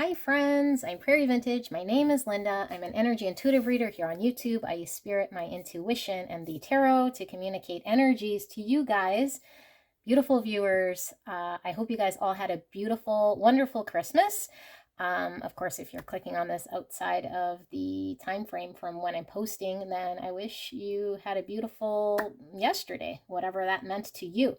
Hi friends, I'm Prairie Vintage. My name is Linda. I'm an energy intuitive reader here on YouTube. I use spirit, my intuition, and the tarot to communicate energies to you guys, beautiful viewers. I hope you guys all had a beautiful, wonderful Christmas. Of course, if you're clicking on this outside of the time frame from when I'm posting, then I wish you had a beautiful yesterday, whatever that meant to you.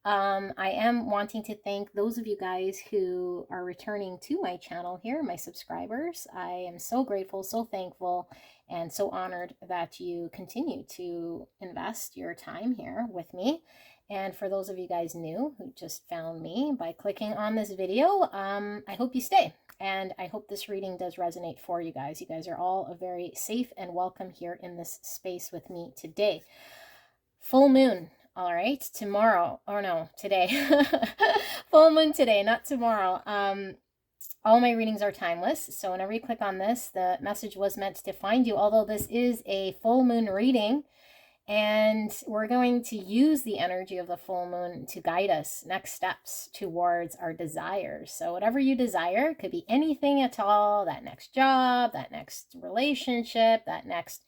I am wanting to thank those of you guys who are returning to my channel here, my subscribers. I am so grateful, so thankful, and so honored that you continue to invest your time here with me. And for those of you guys new who just found me by clicking on this video, I hope you stay. And I hope this reading does resonate for you guys. You guys are all very safe and welcome here in this space with me today. Full moon. All right, tomorrow, or no, today. Full moon today, not tomorrow. All my readings are timeless, so whenever you click on this, the message was meant to find you, although this is a full moon reading, and we're going to use the energy of the full moon to guide us next steps towards our desires. So whatever you desire, could be anything at all, that next job, that next relationship, that next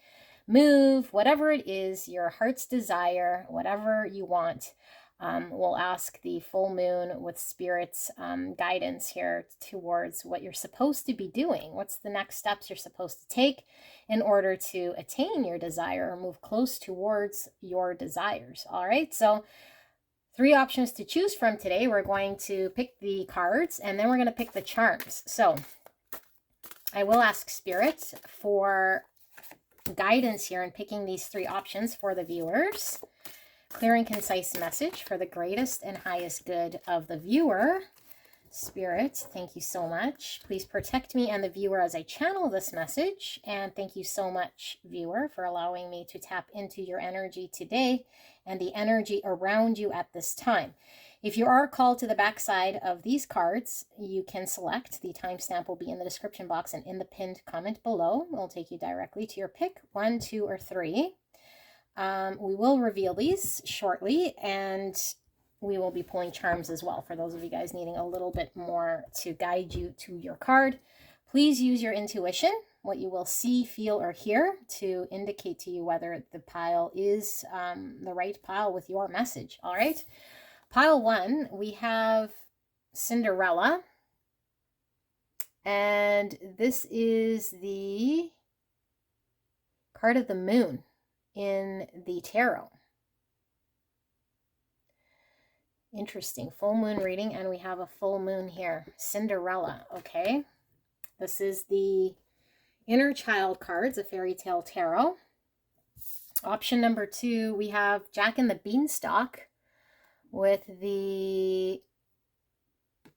move, whatever it is, your heart's desire, whatever you want. We'll ask the full moon with spirit's guidance here towards what you're supposed to be doing. What's the next steps you're supposed to take in order to attain your desire or move close towards your desires? All right, so 3 options to choose from today. We're going to pick the cards and then we're going to pick the charms. So I will ask spirit for guidance here in picking these 3 options for the viewers. Clear and concise message for the greatest and highest good of the viewer. Spirit, thank you so much. Please protect me and the viewer as I channel this message. And thank you so much, viewer, for allowing me to tap into your energy today and the energy around you at this time. If you are called to the backside of these cards, you can select. The timestamp will be in the description box and in the pinned comment below. It'll take you directly to your pick, 1, 2, or 3. We will reveal these shortly, and we will be pulling charms as well for those of you guys needing a little bit more to guide you to your card. Please use your intuition, what you will see, feel, or hear to indicate to you whether the pile is the right pile with your message. All right. Pile 1, we have Cinderella, and this is the card of the moon in the tarot. Interesting. Full moon reading, and we have a full moon here. Cinderella, okay? This is the inner child cards, a fairy tale tarot. Option number 2, we have Jack and the Beanstalk with the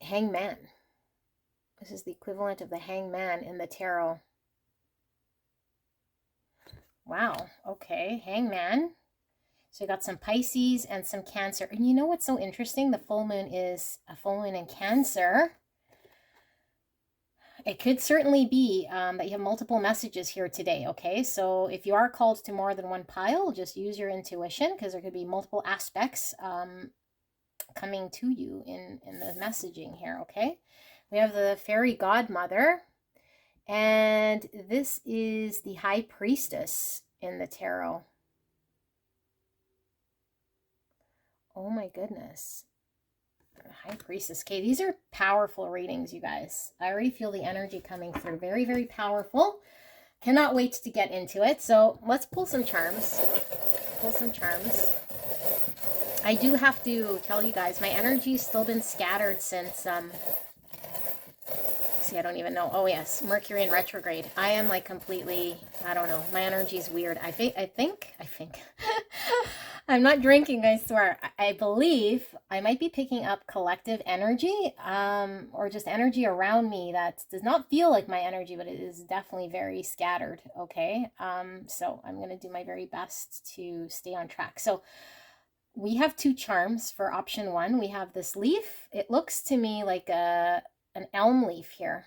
Hangman. This is the equivalent of the Hangman in the tarot. Wow, okay, Hangman. So you got some Pisces and some Cancer. And you know what's so interesting? The full moon is a full moon in Cancer. It could certainly be that you have multiple messages here today, okay? So if you are called to more than one pile, just use your intuition because there could be multiple aspects coming to you in the messaging here, okay? We have the fairy godmother, and this is the high priestess in the tarot. Oh my goodness. High priestess. Okay, these are powerful readings, you guys. I already feel the energy coming through. Very, very powerful. Cannot wait to get into it. So let's pull some charms. Pull some charms. I do have to tell you guys, my energy's still been scattered since, see, I don't even know. Oh yes, Mercury in retrograde. I am like completely, I don't know. My energy's weird. I think. I'm not drinking, I swear. I believe I might be picking up collective energy, or just energy around me that does not feel like my energy, but it is definitely very scattered, okay? So I'm going to do my very best to stay on track. So we have 2 charms for option 1. We have this leaf. It looks to me like an elm leaf here.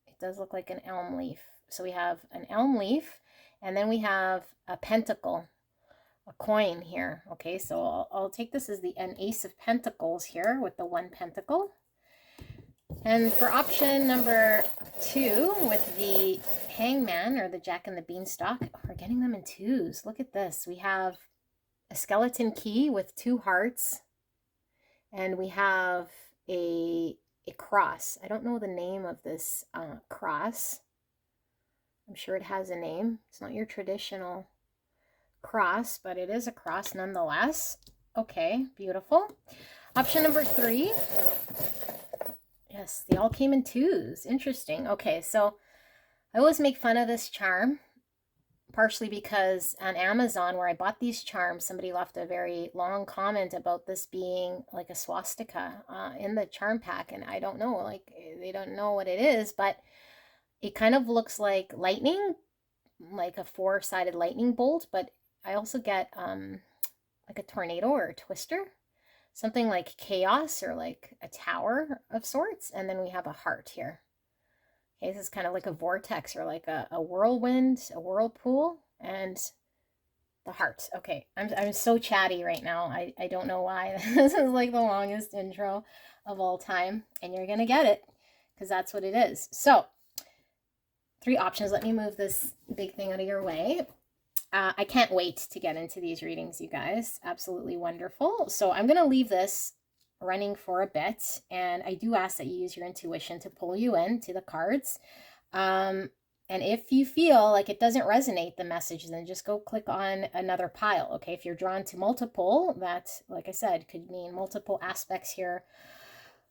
It does look like an elm leaf. So we have an elm leaf, and then we have a pentacle, a coin here. Okay, so I'll take this as an Ace of Pentacles here with the 1 pentacle. And for option number 2 with the hangman or the jack and the beanstalk, we're getting them in 2s. Look at this. We have a skeleton key with 2 hearts, and we have a cross. I don't know the name of this cross. I'm sure it has a name. It's not your traditional cross, but it is a cross nonetheless. Okay, beautiful. Option number 3. Yes, they all came in 2s. Interesting. Okay, so I always make fun of this charm, partially because on Amazon, where I bought these charms, somebody left a very long comment about this being like a swastika in the charm pack, and I don't know, like they don't know what it is, but it kind of looks like lightning, like a 4-sided lightning bolt, but I also get like a tornado or a twister, something like chaos or like a tower of sorts, and then we have a heart here. Okay, this is kind of like a vortex or like a whirlwind, a whirlpool, and the heart. Okay, I'm so chatty right now. I don't know why. This is like the longest intro of all time, and you're gonna get it because that's what it is. So 3 options. Let me move this big thing out of your way. I can't wait to get into these readings, you guys. Absolutely wonderful. So I'm going to leave this running for a bit, and I do ask that you use your intuition to pull you into the cards. And if you feel like it doesn't resonate, the message, then just go click on another pile. Okay, if you're drawn to multiple, that, like I said, could mean multiple aspects here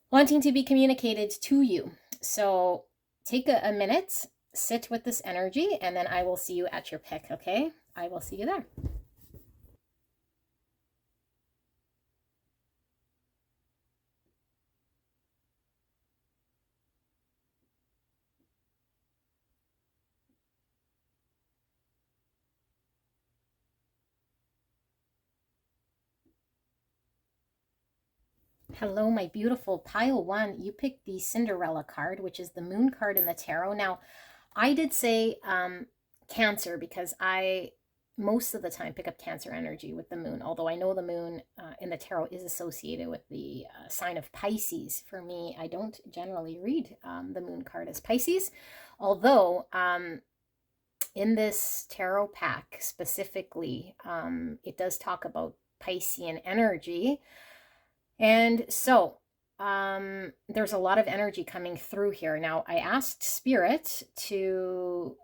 wanting to be communicated to you. So take a minute, sit with this energy, and then I will see you at your pick, okay? I will see you there. Hello, my beautiful pile 1. You picked the Cinderella card, which is the moon card in the tarot. Now, I did say Cancer because I most of the time pick up Cancer energy with the moon, although I know the moon in the tarot is associated with the sign of Pisces. For me, I don't generally read the moon card as Pisces, although in this tarot pack specifically, it does talk about Piscean energy. And so there's a lot of energy coming through here. Now, I asked Spirit to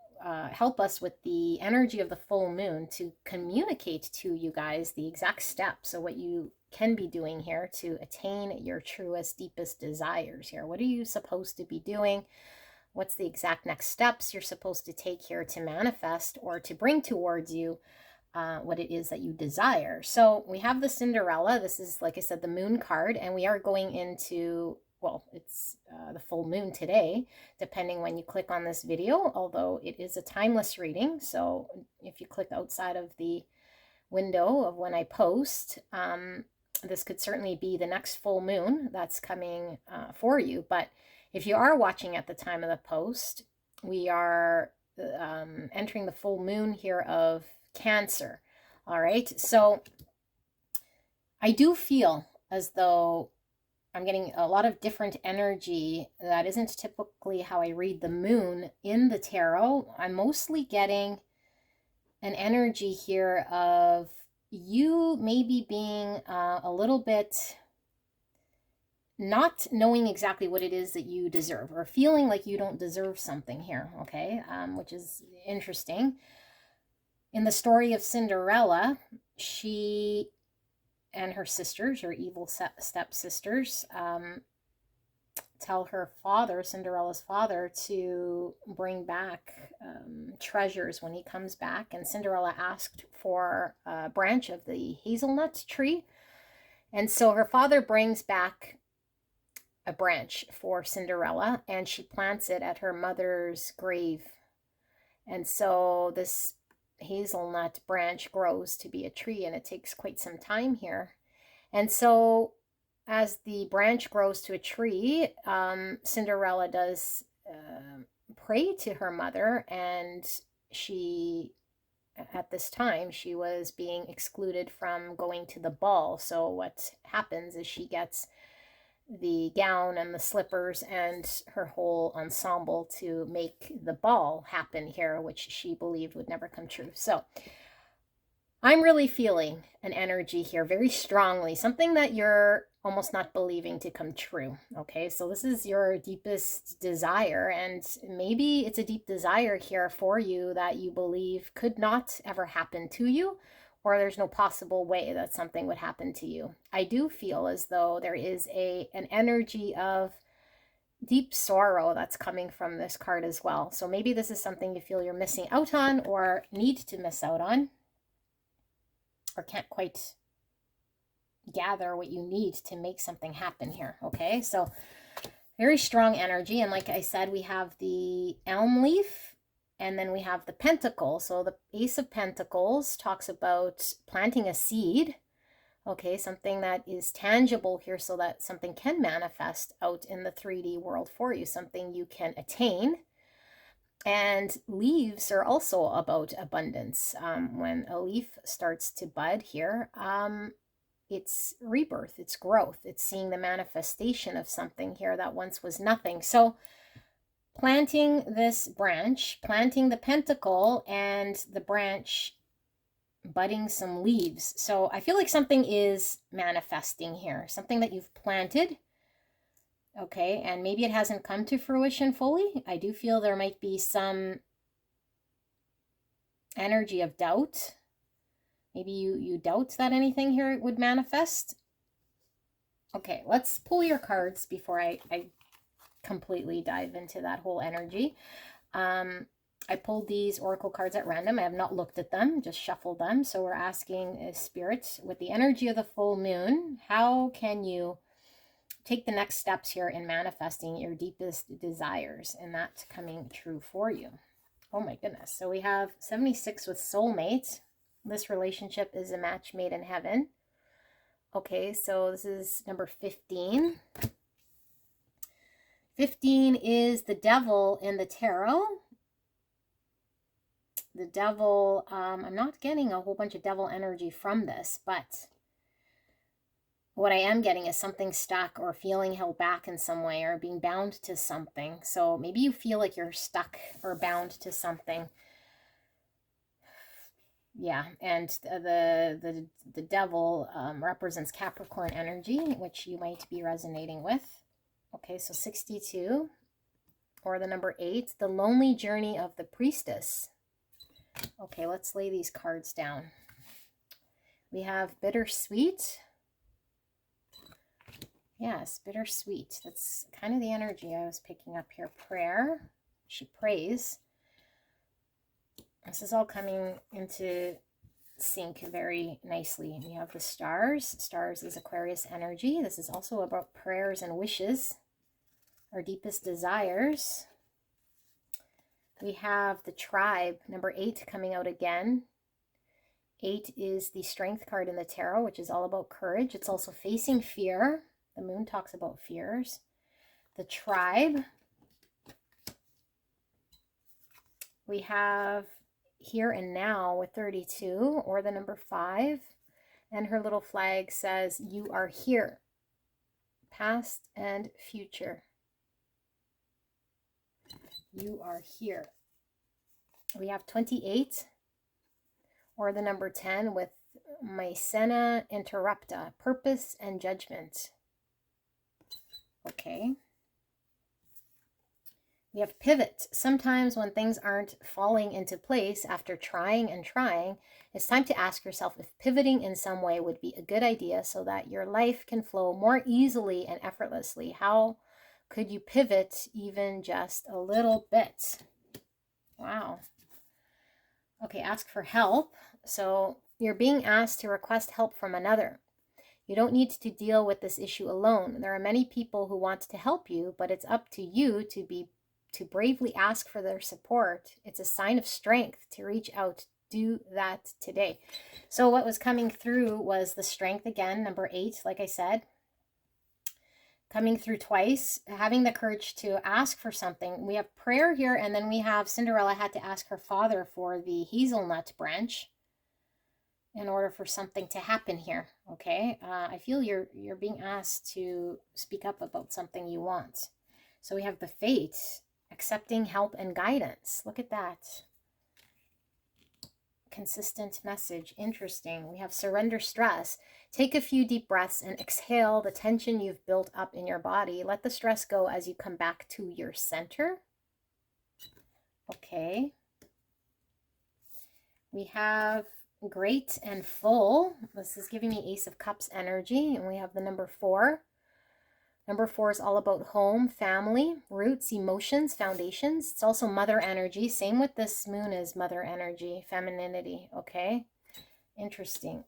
help us with the energy of the full moon to communicate to you guys the exact steps. So what you can be doing here to attain your truest, deepest desires here. What are you supposed to be doing? What's the exact next steps you're supposed to take here to manifest or to bring towards you what it is that you desire? So we have the Cinderella. This is, like I said, the moon card, and we are going into, well, it's the full moon today, depending when you click on this video, although it is a timeless reading. So if you click outside of the window of when I post, this could certainly be the next full moon that's coming for you. But if you are watching at the time of the post, we are entering the full moon here of Cancer. All right, so I do feel as though I'm getting a lot of different energy that isn't typically how I read the moon in the tarot. I'm mostly getting an energy here of you maybe being a little bit not knowing exactly what it is that you deserve, or feeling like you don't deserve something here, okay, which is interesting. In the story of Cinderella, she and her sisters, her evil stepsisters, tell her father, Cinderella's father, to bring back treasures when he comes back. And Cinderella asked for a branch of the hazelnut tree. And so her father brings back a branch for Cinderella, and she plants it at her mother's grave. And so this hazelnut branch grows to be a tree, and it takes quite some time here. And so as the branch grows to a tree, Cinderella does pray to her mother, and she, at this time, she was being excluded from going to the ball. So what happens is she gets the gown and the slippers and her whole ensemble to make the ball happen here, which she believed would never come true. So I'm really feeling an energy here very strongly, something that you're almost not believing to come true. Okay, so this is your deepest desire, and maybe it's a deep desire here for you that you believe could not ever happen to you, or there's no possible way that something would happen to you. I do feel as though there is an energy of deep sorrow that's coming from this card as well. So maybe this is something you feel you're missing out on or need to miss out on, or can't quite gather what you need to make something happen here. Okay, so very strong energy. And like I said, we have the elm leaf and then we have the pentacle. So the Ace of Pentacles talks about planting a seed. Okay, something that is tangible here so that something can manifest out in the 3D world for you, something you can attain. And leaves are also about abundance. When a leaf starts to bud here, it's rebirth, it's growth, it's seeing the manifestation of something here that once was nothing. So planting this branch, planting the pentacle and the branch budding some leaves. So I feel like something is manifesting here, something that you've planted. Okay, and maybe it hasn't come to fruition fully. I do feel there might be some energy of doubt. Maybe you doubt that anything here would manifest. Okay, let's pull your cards before I completely dive into that whole energy. I pulled these oracle cards at random. I have not looked at them, just shuffled them. So we're asking Spirit, with the energy of the full moon, how can you take the next steps here in manifesting your deepest desires and that coming true for you? Oh my goodness. So we have 76 with soulmate. This relationship is a match made in heaven. Okay, so this is number 15. 15 is the devil in the tarot. The devil, I'm not getting a whole bunch of devil energy from this, but what I am getting is something stuck or feeling held back in some way or being bound to something. So maybe you feel like you're stuck or bound to something. Yeah, and the devil represents Capricorn energy, which you might be resonating with. Okay, so 62, or the number 8, the lonely journey of the priestess. Okay, let's lay these cards down. We have bittersweet. Yes, bittersweet. That's kind of the energy I was picking up here. Prayer. She prays. This is all coming into sync very nicely. We have the stars. Stars is Aquarius energy. This is also about prayers and wishes, our deepest desires. We have the tribe, number 8, coming out again. 8 is the strength card in the tarot, which is all about courage. It's also facing fear. The moon talks about fears. The tribe. We have here and now with 32, or the number 5. And her little flag says, you are here. Past and future. You are here. We have 28, or the number 10 with Mycena Interrupta, purpose and judgment. Okay. We have pivot. Sometimes when things aren't falling into place after trying and trying, it's time to ask yourself if pivoting in some way would be a good idea so that your life can flow more easily and effortlessly. How could you pivot even just a little bit? Wow. Okay, ask for help. So you're being asked to request help from another. You don't need to deal with this issue alone. There are many people who want to help you, but it's up to you to bravely ask for their support. It's a sign of strength to reach out. Do that today. So what was coming through was the strength again, number 8, like I said. Coming through twice, having the courage to ask for something. We have prayer here, and then we have Cinderella had to ask her father for the hazelnut branch. in order for something to happen here, okay? I feel you're being asked to speak up about something you want. So we have the Fate, accepting help and guidance. Look at that. Consistent message. Interesting. We have surrender stress. Take a few deep breaths and exhale the tension you've built up in your body. Let the stress go as you come back to your center. Okay. We have great and full. This is giving me Ace of Cups energy. And we have the number 4. Number 4 is all about home, family, roots, emotions, foundations. It's also mother energy. Same with this moon is mother energy, femininity. Okay. Interesting.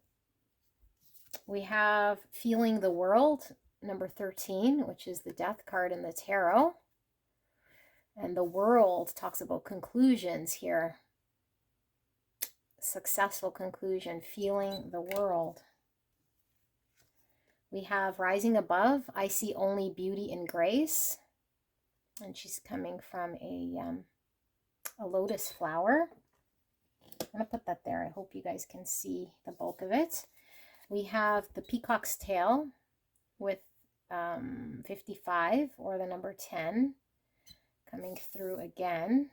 We have feeling the world, number 13, which is the death card in the tarot. And the world talks about conclusions here. Successful conclusion, feeling the world. We have rising above. I see only beauty and grace. And she's coming from a lotus flower. I'm going to put that there. I hope you guys can see the bulk of it. We have the peacock's tail with 55, or the number 10, coming through again.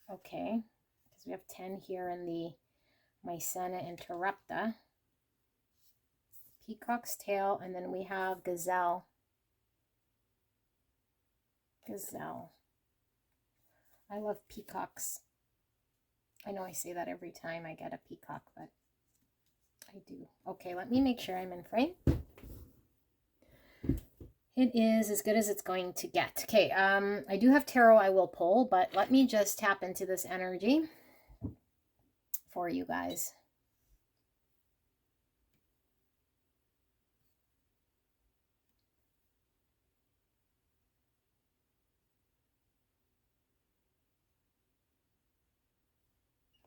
Okay, because we have 10 here in the Mycena interrupta. Peacock's tail, and then we have gazelle. Gazelle. I love peacocks. I know I say that every time I get a peacock, but I do. Okay, let me make sure I'm in frame. It is as good as it's going to get. Okay, I do have tarot I will pull, but let me just tap into this energy for you guys.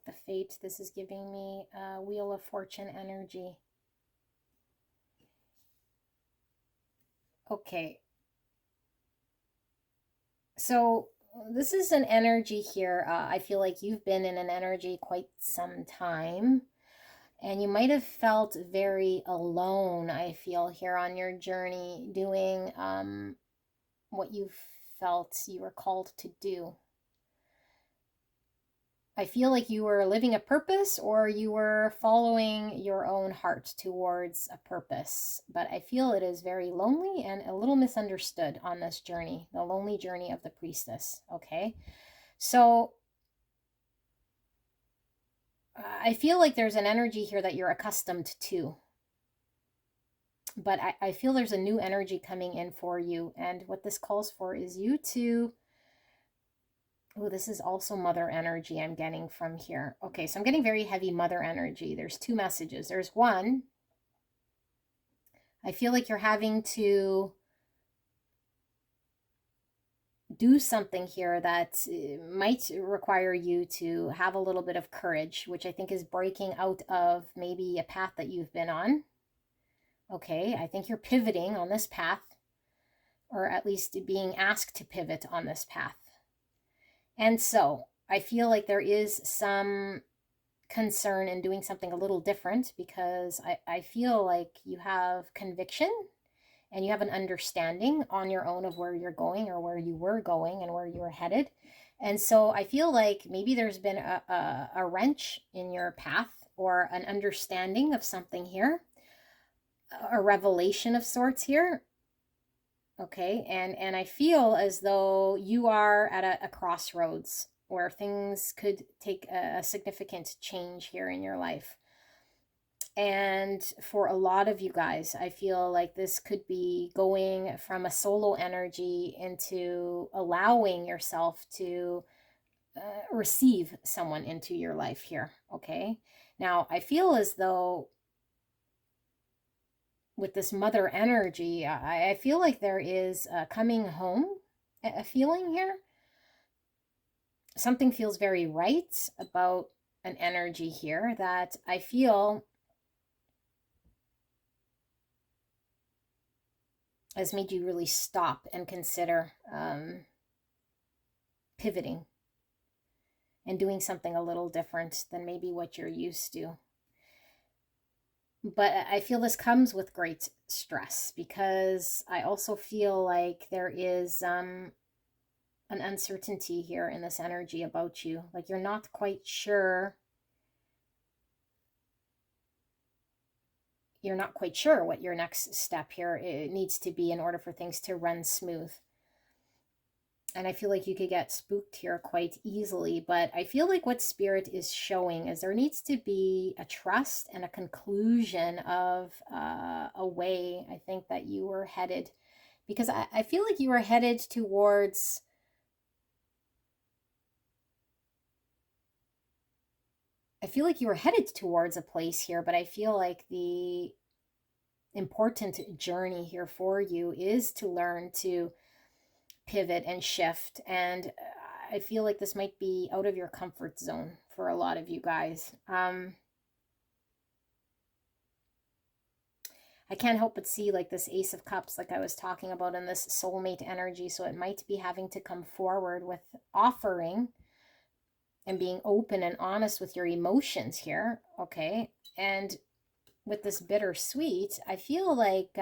The Fate, this is giving me Wheel of Fortune energy. Okay. So this is an energy here. I feel like you've been in an energy quite some time. And you might have felt very alone, I feel, here on your journey, doing what you felt you were called to do. I feel like you were living a purpose, or you were following your own heart towards a purpose. But I feel it is very lonely and a little misunderstood on this journey, the lonely journey of the priestess. Okay, so I feel like there's an energy here that you're accustomed to. But I feel there's a new energy coming in for you. And what this calls for is you to... Oh, this is also mother energy I'm getting from here. Okay, so I'm getting very heavy mother energy. There's 2 messages. There's one, I feel like you're having to do something here that might require you to have a little bit of courage, which I think is breaking out of maybe a path that you've been on. Okay, I think you're pivoting on this path, or at least being asked to pivot on this path. And so I feel like there is some concern in doing something a little different, because I feel like you have conviction and you have an understanding on your own of where you're going, or where you were going and where you were headed. And so I feel like maybe there's been a wrench in your path, or an understanding of something here, a revelation of sorts here. Okay, and I feel as though you are at a crossroads where things could take a significant change here in your life. And for a lot of you guys, I feel like this could be going from a solo energy into allowing yourself to receive someone into your life here. Okay, now I feel as though with this mother energy, I feel like there is a coming home, a feeling here. Something feels very right about an energy here that I feel has made you really stop and consider pivoting. and doing something a little different than maybe what you're used to. But I feel this comes with great stress, because I also feel like there is an uncertainty here in this energy about you. Like you're not quite sure. You're not quite sure what your next step here needs to be in order for things to run smooth. And I feel like you could get spooked here quite easily, but I feel like what Spirit is showing is there needs to be a trust and a conclusion of a way, I think, that you were headed. Because I feel like you were headed towards a place here, but I feel like the important journey here for you is to learn to pivot and shift. And I feel like this might be out of your comfort zone for a lot of you guys. I can't help but see like this Ace of Cups, like I was talking about, in this soulmate energy. So it might be having to come forward with offering and being open and honest with your emotions here. Okay. And with this bittersweet, I feel like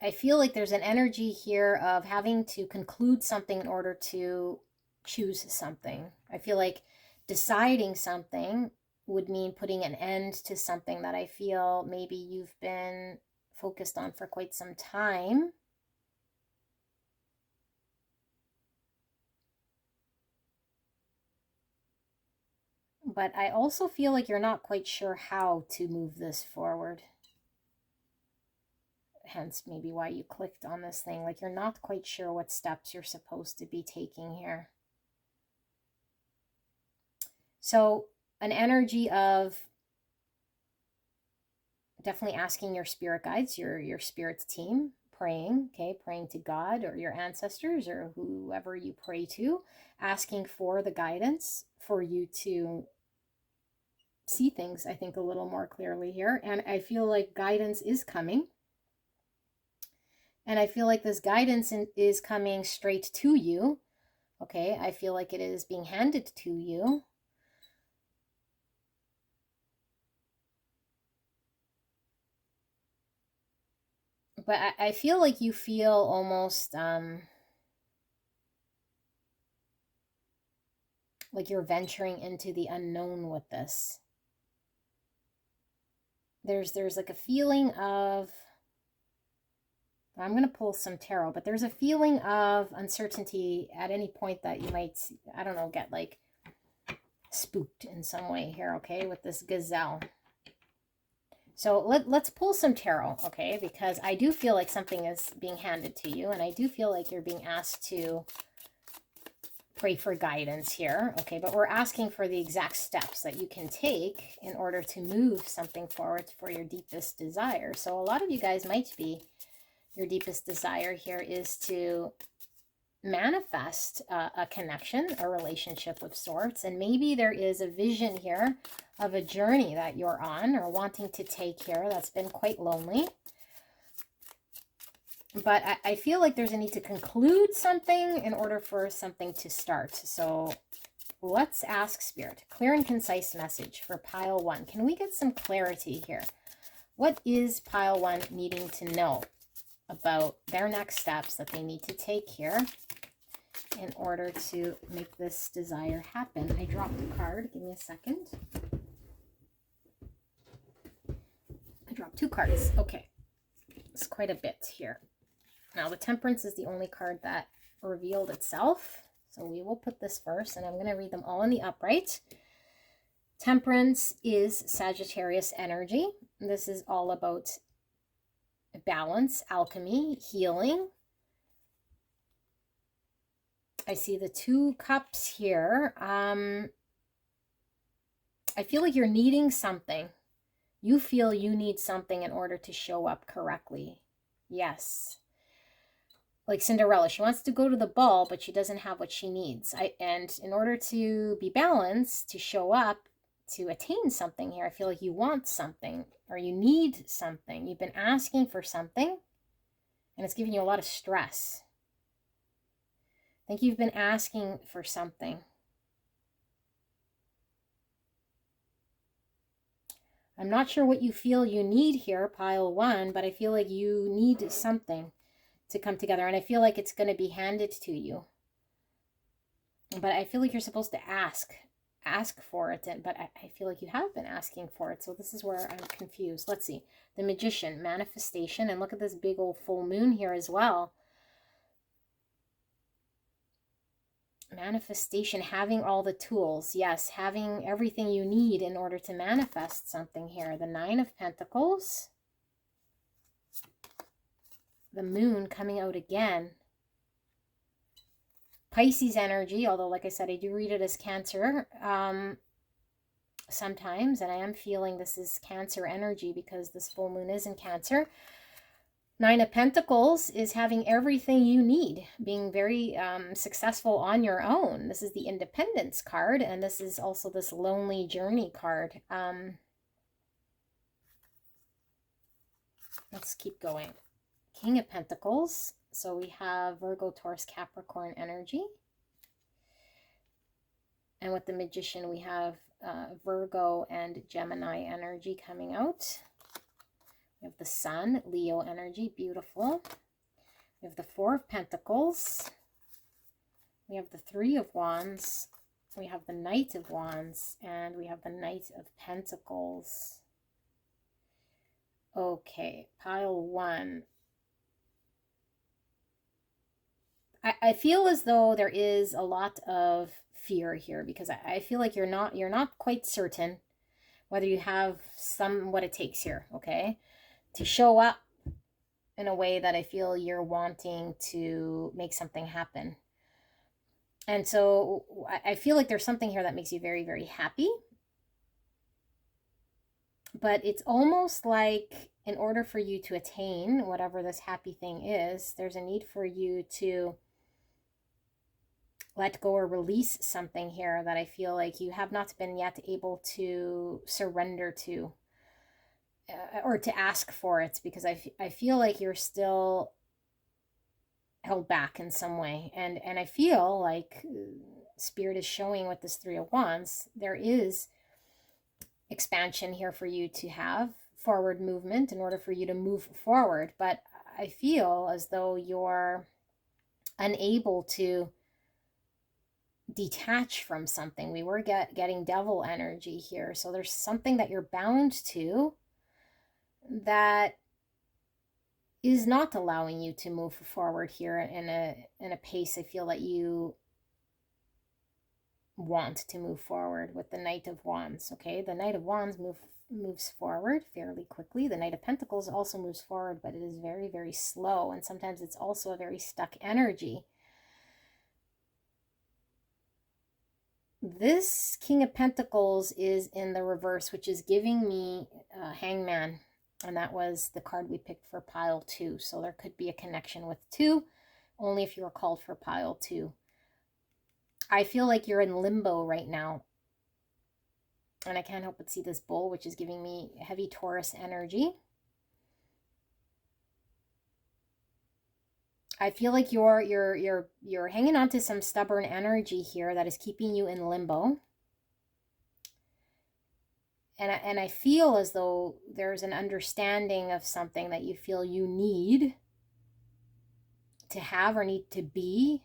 I feel like there's an energy here of having to conclude something in order to choose something. I feel like deciding something would mean putting an end to something that I feel maybe you've been focused on for quite some time. But I also feel like you're not quite sure how to move this forward. Hence maybe why you clicked on this thing. Like you're not quite sure what steps you're supposed to be taking here. So an energy of definitely asking your spirit guides, your spirit's team, praying, okay, praying to God or your ancestors or whoever you pray to, asking for the guidance for you to see things, I think, a little more clearly here. And I feel like guidance is coming. And I feel like this guidance is coming straight to you. Okay, I feel like it is being handed to you. But I feel like you feel almost like you're venturing into the unknown with this. There's like a feeling of, I'm going to pull some tarot, but there's a feeling of uncertainty at any point that you might, I don't know, get like spooked in some way here, okay, with this gazelle. So let's pull some tarot, okay, because I do feel like something is being handed to you, and I do feel like you're being asked to pray for guidance here, okay, but we're asking for the exact steps that you can take in order to move something forward for your deepest desire. So a lot of you guys might be, your deepest desire here is to manifest a connection, a relationship of sorts, and maybe there is a vision here of a journey that you're on or wanting to take here that's been quite lonely. But I feel like there's a need to conclude something in order for something to start. So let's ask Spirit, clear and concise message for pile 1. Can we get some clarity here? What is pile 1 needing to know about their next steps that they need to take here in order to make this desire happen? I dropped a card. Give me a second. I dropped 2 cards. Okay. It's quite a bit here. Now, the Temperance is the only card that revealed itself. So we will put this first, and I'm going to read them all in the upright. Temperance is Sagittarius energy. This is all about balance, alchemy, healing. I see the 2 cups here. I feel like you're needing something. You feel you need something in order to show up correctly. Yes. Like Cinderella, she wants to go to the ball, but she doesn't have what she needs. And in order to be balanced, to show up, to attain something here, I feel like you want something or you need something. You've been asking for something. And it's giving you a lot of stress. I think you've been asking for something. I'm not sure what you feel you need here, pile 1, but I feel like you need something to come together. And I feel like it's going to be handed to you. But I feel like you're supposed to ask for it. But I feel like you have been asking for it. So this is where I'm confused. Let's see. The Magician, manifestation. And look at this big old full moon here as well. Manifestation, having all the tools. Yes, having everything you need in order to manifest something here. The 9 of Pentacles. The moon coming out again. Pisces energy, although like I said, I do read it as Cancer sometimes, and I am feeling this is Cancer energy because this full moon is in Cancer. 9 of Pentacles is having everything you need, being very successful on your own. This is the Independence card, and this is also this Lonely Journey card. Let's keep going. King of Pentacles. So we have Virgo, Taurus, Capricorn energy. And with the Magician, we have Virgo and Gemini energy coming out. We have the Sun, Leo energy, beautiful. We have the 4 of Pentacles. We have the 3 of Wands. We have the Knight of Wands. And we have the Knight of Pentacles. Okay, pile 1. I feel as though there is a lot of fear here because I feel like you're not quite certain whether you have what it takes here, okay, to show up in a way that I feel you're wanting to make something happen. And so I feel like there's something here that makes you very, very happy. But it's almost like in order for you to attain whatever this happy thing is, there's a need for you to let go or release something here that I feel like you have not been yet able to surrender to or to ask for it, because I feel like you're still held back in some way. And I feel like Spirit is showing with this 3 of Wands, there is expansion here for you to have forward movement in order for you to move forward. But I feel as though you're unable to detach from something. We were getting devil energy here. So there's something that you're bound to that is not allowing you to move forward here in a pace I feel that you want to move forward with the Knight of Wands. Okay, the Knight of Wands moves forward fairly quickly. The Knight of Pentacles also moves forward, but it is very, very slow, and sometimes it's also a very stuck energy. This King of Pentacles is in the reverse, which is giving me Hangman. And that was the card we picked for pile 2. So there could be a connection with 2, only if you were called for pile 2. I feel like you're in limbo right now. And I can't help but see this bull, which is giving me heavy Taurus energy. I feel like you're hanging on to some stubborn energy here that is keeping you in limbo. And I feel as though there's an understanding of something that you feel you need to have or need to be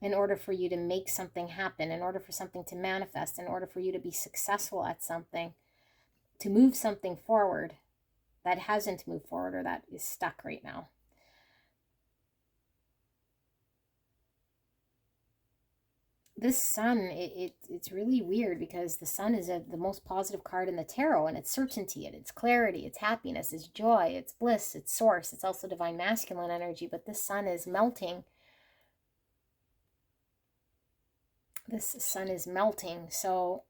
in order for you to make something happen, in order for something to manifest, in order for you to be successful at something, to move something forward that hasn't moved forward or that is stuck right now. This Sun, it's really weird because the Sun is the most positive card in the tarot, and it's certainty, and it's clarity, it's happiness, it's joy, it's bliss, it's source. It's also divine masculine energy, but this Sun is melting. This Sun is melting, so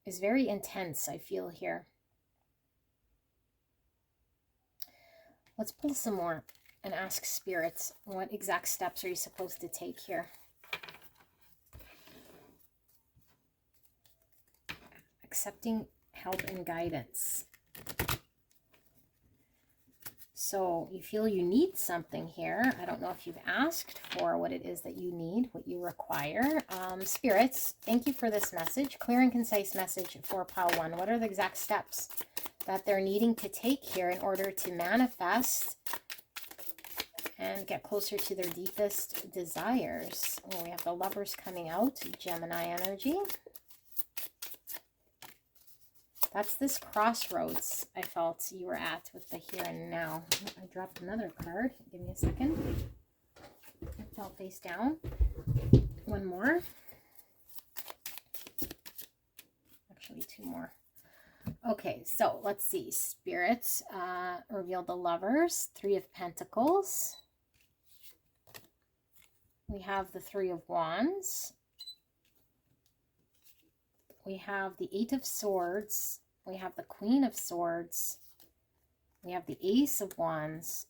it's very intense, I feel here. Let's pull some more and ask spirits, what exact steps are you supposed to take here? Accepting help and guidance. So you feel you need something here. I don't know if you've asked for what it is that you need, what you require. Spirits, thank you for this message. Clear and concise message for pile 1. What are the exact steps that they're needing to take here in order to manifest and get closer to their deepest desires? Oh, we have the Lovers coming out, Gemini energy. That's this crossroads I felt you were at with the here and now. I dropped another card. Give me a second. It fell face down. One more. Actually, 2 more. Okay, so let's see. Spirit revealed the Lovers. 3 of Pentacles. We have the 3 of Wands. We have the 8 of Swords. We have the Queen of Swords. We have the Ace of Wands.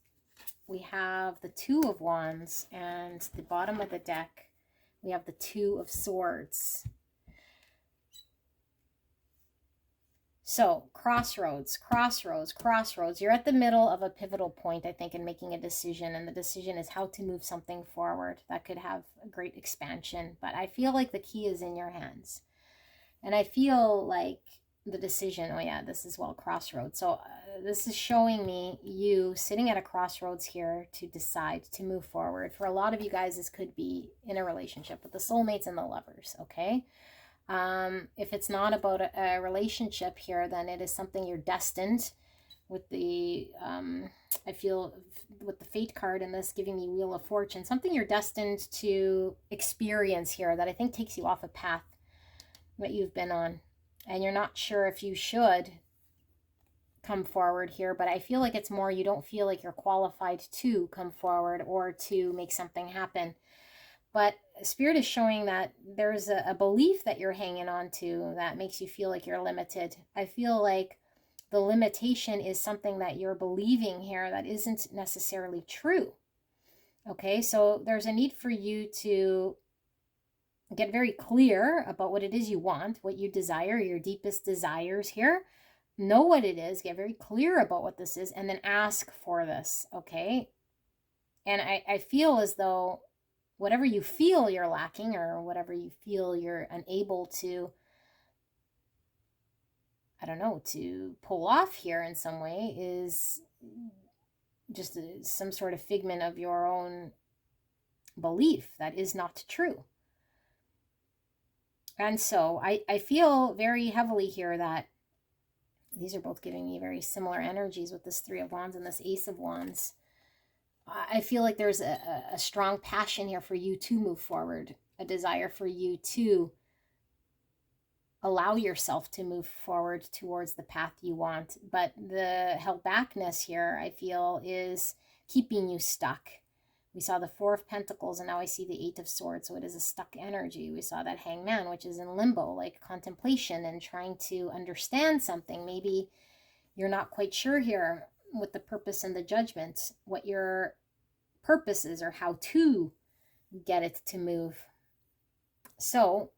We have the 2 of Wands. And the bottom of the deck, we have the 2 of Swords. So, crossroads, crossroads, crossroads. You're at the middle of a pivotal point, I think, in making a decision. And the decision is how to move something forward. That could have a great expansion. But I feel like the key is in your hands. And I feel like the decision, oh yeah, this is, well, crossroads. So this is showing me you sitting at a crossroads here to decide to move forward. For a lot of you guys, this could be in a relationship with the soulmates and the Lovers, okay? If it's not about a relationship here, then it is something you're destined with the, I feel with the Fate card in this giving me Wheel of Fortune, something you're destined to experience here that I think takes you off a path that you've been on, and you're not sure if you should come forward here, but I feel like it's more you don't feel like you're qualified to come forward or to make something happen. But Spirit is showing that there's a belief that you're hanging on to that makes you feel like you're limited. I feel like the limitation is something that you're believing here that isn't necessarily true. Okay, so there's a need for you to get very clear about what it is you want, what you desire, your deepest desires here. Know what it is, get very clear about what this is, and then ask for this, okay? And I feel as though whatever you feel you're lacking or whatever you feel you're unable to, I don't know, to pull off here in some way is just some sort of figment of your own belief that is not true. And so I feel very heavily here that these are both giving me very similar energies with this 3 of Wands and this Ace of Wands. I feel like there's a strong passion here for you to move forward, a desire for you to allow yourself to move forward towards the path you want. But the held backness here, I feel, is keeping you stuck. We saw the 4 of Pentacles, and now I see the 8 of Swords, so it is a stuck energy. We saw that Hangman, which is in limbo, like contemplation and trying to understand something. Maybe you're not quite sure here with the purpose and the judgment, what your purpose is or how to get it to move. So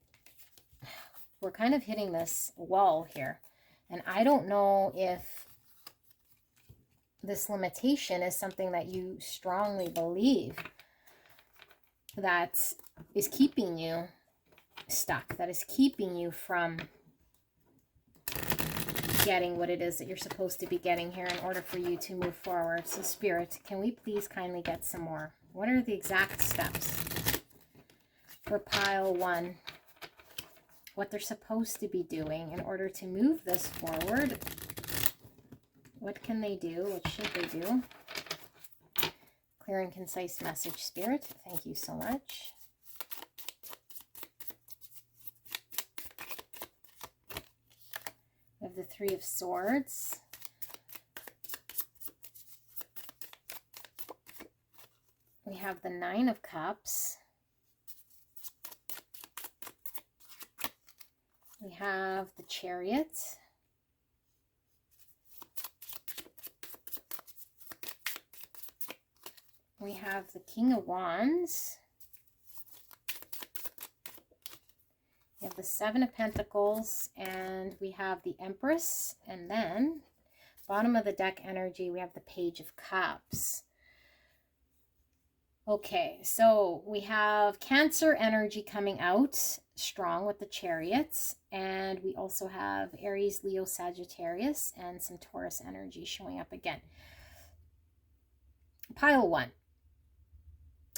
we're kind of hitting this wall here, and I don't know if this limitation is something that you strongly believe that is keeping you stuck, that is keeping you from getting what it is that you're supposed to be getting here in order for you to move forward. So Spirit, can we please kindly get some more? What are the exact steps for pile 1? What they're supposed to be doing in order to move this forward? What can they do? What should they do? Clear and concise message, Spirit. Thank you so much. We have the 3 of Swords. We have the 9 of Cups. We have the Chariot. We have the King of Wands. We have the 7 of Pentacles, and we have the Empress, and then Bottom of the deck energy, we have the Page of Cups. Okay, so we have Cancer energy coming out strong with the Chariots, and we also have Aries, Leo, Sagittarius, and some Taurus energy showing up again. Pile 1.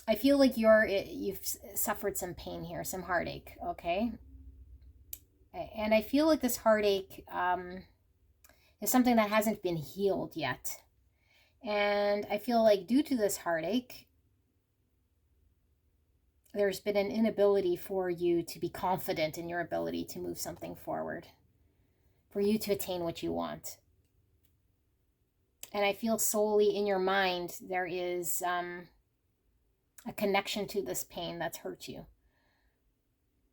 I feel like you've suffered some pain here, some heartache, okay? And I feel like this heartache is something that hasn't been healed yet. And I feel like due to this heartache, there's been an inability for you to be confident in your ability to move something forward, for you to attain what you want. And I feel solely in your mind there is a connection to this pain that's hurt you.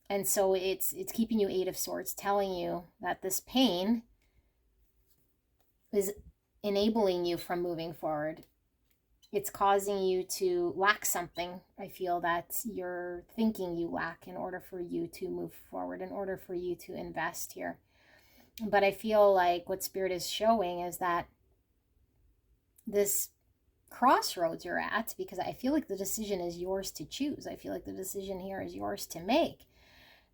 And so it's keeping you 8 of Swords, telling you that this pain is enabling you from moving forward. It's causing you to lack something. I feel that you're thinking you lack in order for you to move forward, in order for you to invest here. But I feel like what Spirit is showing is that this crossroads you're at, because I feel like the decision is yours to choose. I feel like the decision here is yours to make.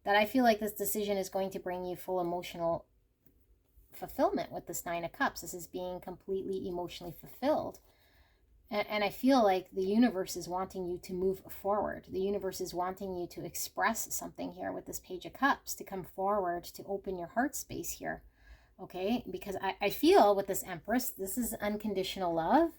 That I feel like this decision is going to bring you full emotional fulfillment with this 9 of Cups. This is being completely emotionally fulfilled. And I feel like the universe is wanting you to move forward. The universe is wanting you to express something here with this Page of Cups, to come forward, to open your heart space here. Okay? Because I feel with this Empress, this is unconditional love.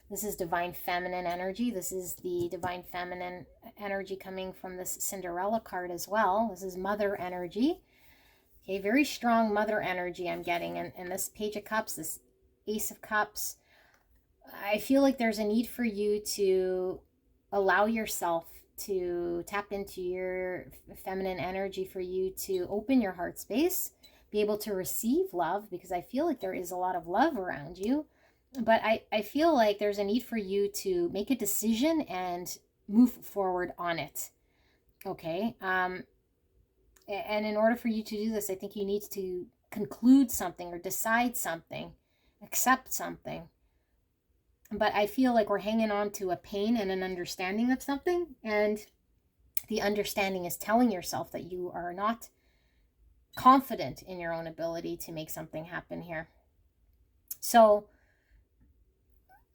This is divine feminine energy. This is the divine feminine energy coming from this Cinderella card as well. This is mother energy. Okay, very strong mother energy I'm getting. And this Page of Cups, this Ace of Cups, I feel like there's a need for you to allow yourself to tap into your feminine energy, for you to open your heart space, be able to receive love, because I feel like there is a lot of love around you. But I feel like there's a need for you to make a decision and move forward on it. Okay? And in order for you to do this, I think you need to conclude something or decide something, accept something. But I feel like we're hanging on to a pain and an understanding of something. And the understanding is telling yourself that you are not confident in your own ability to make something happen here. So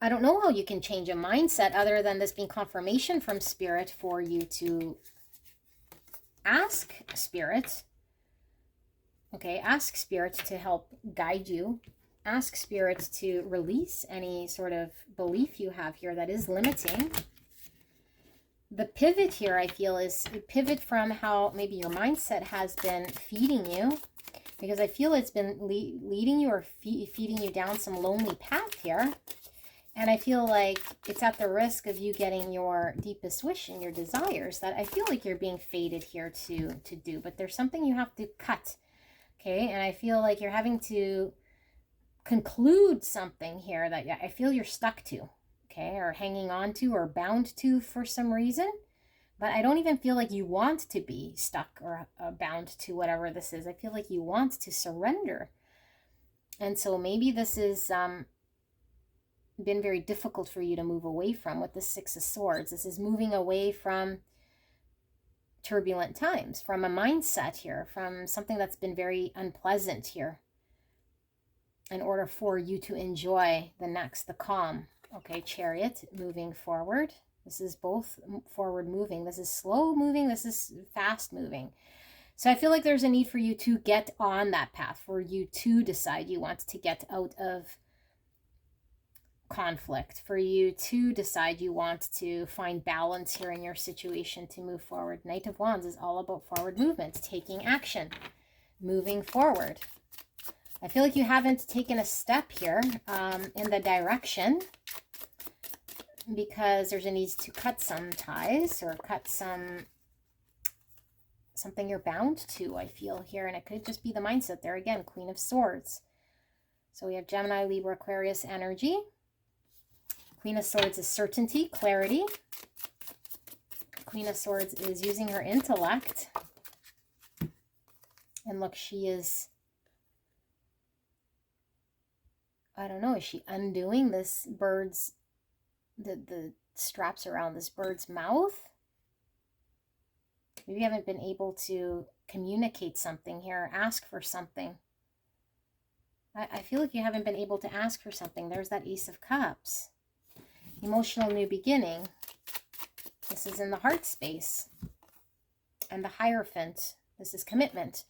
I don't know how you can change a mindset other than this being confirmation from Spirit for you to ask Spirit. Okay, ask Spirit to help guide you. Ask Spirit to release any sort of belief you have here that is limiting. The pivot here, I feel, is a pivot from how maybe your mindset has been feeding you, because I feel it's been leading you or feeding you down some lonely path here. And I feel like it's at the risk of you getting your deepest wish and your desires that I feel like you're being fated here to do. But there's something you have to cut. Okay, and I feel like you're having to conclude something here that I feel you're stuck to, okay, or hanging on to or bound to for some reason. But I don't even feel like you want to be stuck or bound to whatever this is. I feel like you want to surrender. And so maybe this is been very difficult for you to move away from with the 6 of Swords. This is moving away from turbulent times, from a mindset here, from something that's been very unpleasant here, in order for you to enjoy the calm. Okay, Chariot, moving forward. This is both forward moving. This is slow moving. This is fast moving. So I feel like there's a need for you to get on that path, for you to decide you want to get out of conflict, for you to decide you want to find balance here in your situation to move forward. Knight of Wands is all about forward movement, taking action, moving forward. I feel like you haven't taken a step here in the direction, because there's a need to cut some ties or cut something you're bound to, I feel here. And it could just be the mindset there. Again, Queen of Swords. So we have Gemini, Libra, Aquarius energy. Queen of Swords is certainty, clarity. Queen of Swords is using her intellect. And look, she is I don't know, is she undoing this bird's, the straps around this bird's mouth? Maybe you haven't been able to communicate something here, ask for something. I feel like you haven't been able to ask for something. There's that Ace of Cups. Emotional new beginning. This is in the heart space. And the Hierophant. This is commitment.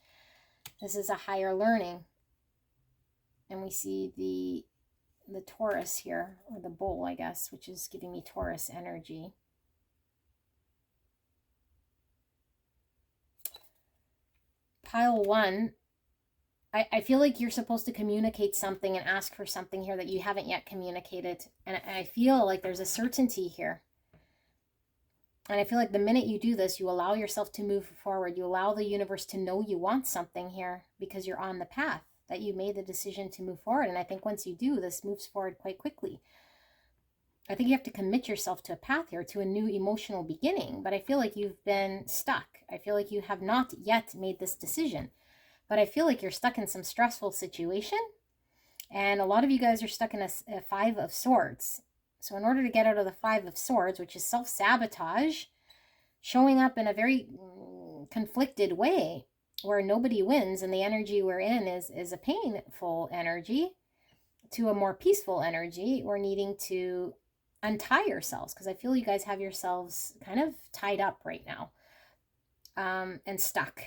This is a higher learning. And we see the Taurus here, or the bull, I guess, which is giving me Taurus energy. Pile 1. I feel like you're supposed to communicate something and ask for something here that you haven't yet communicated. And I feel like there's a certainty here. And I feel like the minute you do this, you allow yourself to move forward. You allow the universe to know you want something here because you're on the path, that you made the decision to move forward. And I think once you do, this moves forward quite quickly. I think you have to commit yourself to a path here, to a new emotional beginning. But I feel like you've been stuck. I feel like you have not yet made this decision. But I feel like you're stuck in some stressful situation. And a lot of you guys are stuck in a 5 of Swords. So in order to get out of the 5 of Swords, which is self-sabotage, showing up in a very conflicted way where nobody wins, and the energy we're in is a painful energy, to a more peaceful energy, we're needing to untie yourselves, because I feel you guys have yourselves kind of tied up right now, and stuck.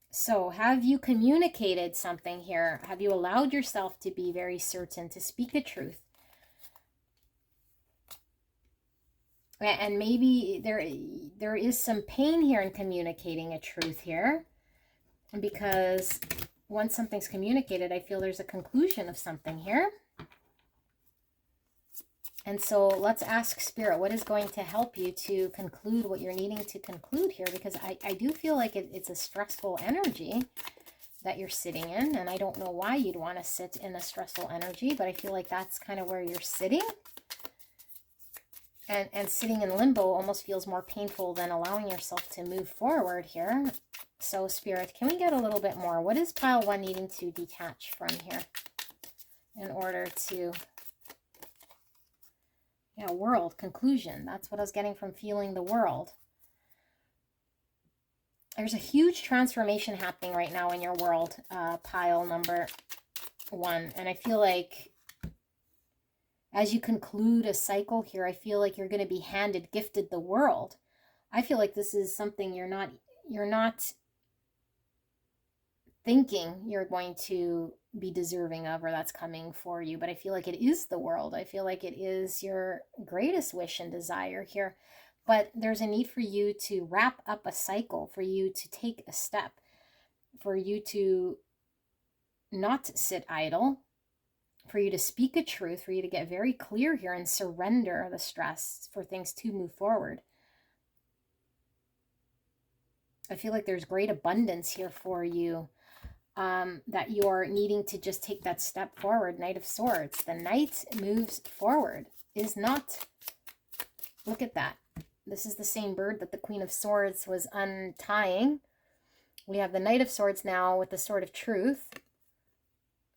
So have you communicated something here? Have you allowed yourself to be very certain, to speak a truth? And maybe there is some pain here in communicating a truth here, because once something's communicated, I feel there's a conclusion of something here. And so let's ask Spirit, what is going to help you to conclude what you're needing to conclude here? Because I do feel like it's a stressful energy that you're sitting in. And I don't know why you'd want to sit in a stressful energy, but I feel like that's kind of where you're sitting. And sitting in limbo almost feels more painful than allowing yourself to move forward here. So Spirit, can we get a little bit more? What is pile 1 needing to detach from here in order to... Yeah, world, conclusion. That's what I was getting from feeling the world. There's a huge transformation happening right now in your world, pile number 1. And I feel like as you conclude a cycle here, I feel like you're going to be gifted the world. I feel like this is something you're not thinking you're going to be deserving of, or that's coming for you, but I feel like it is the world. I feel like it is your greatest wish and desire here. But there's a need for you to wrap up a cycle, for you to take a step, for you to not sit idle, for you to speak a truth, for you to get very clear here and surrender the stress for things to move forward. I feel like there's great abundance here for you. That you're needing to just take that step forward. Knight of Swords. The Knight moves forward. Is not... Look at that. This is the same bird that the Queen of Swords was untying. We have the Knight of Swords now with the Sword of Truth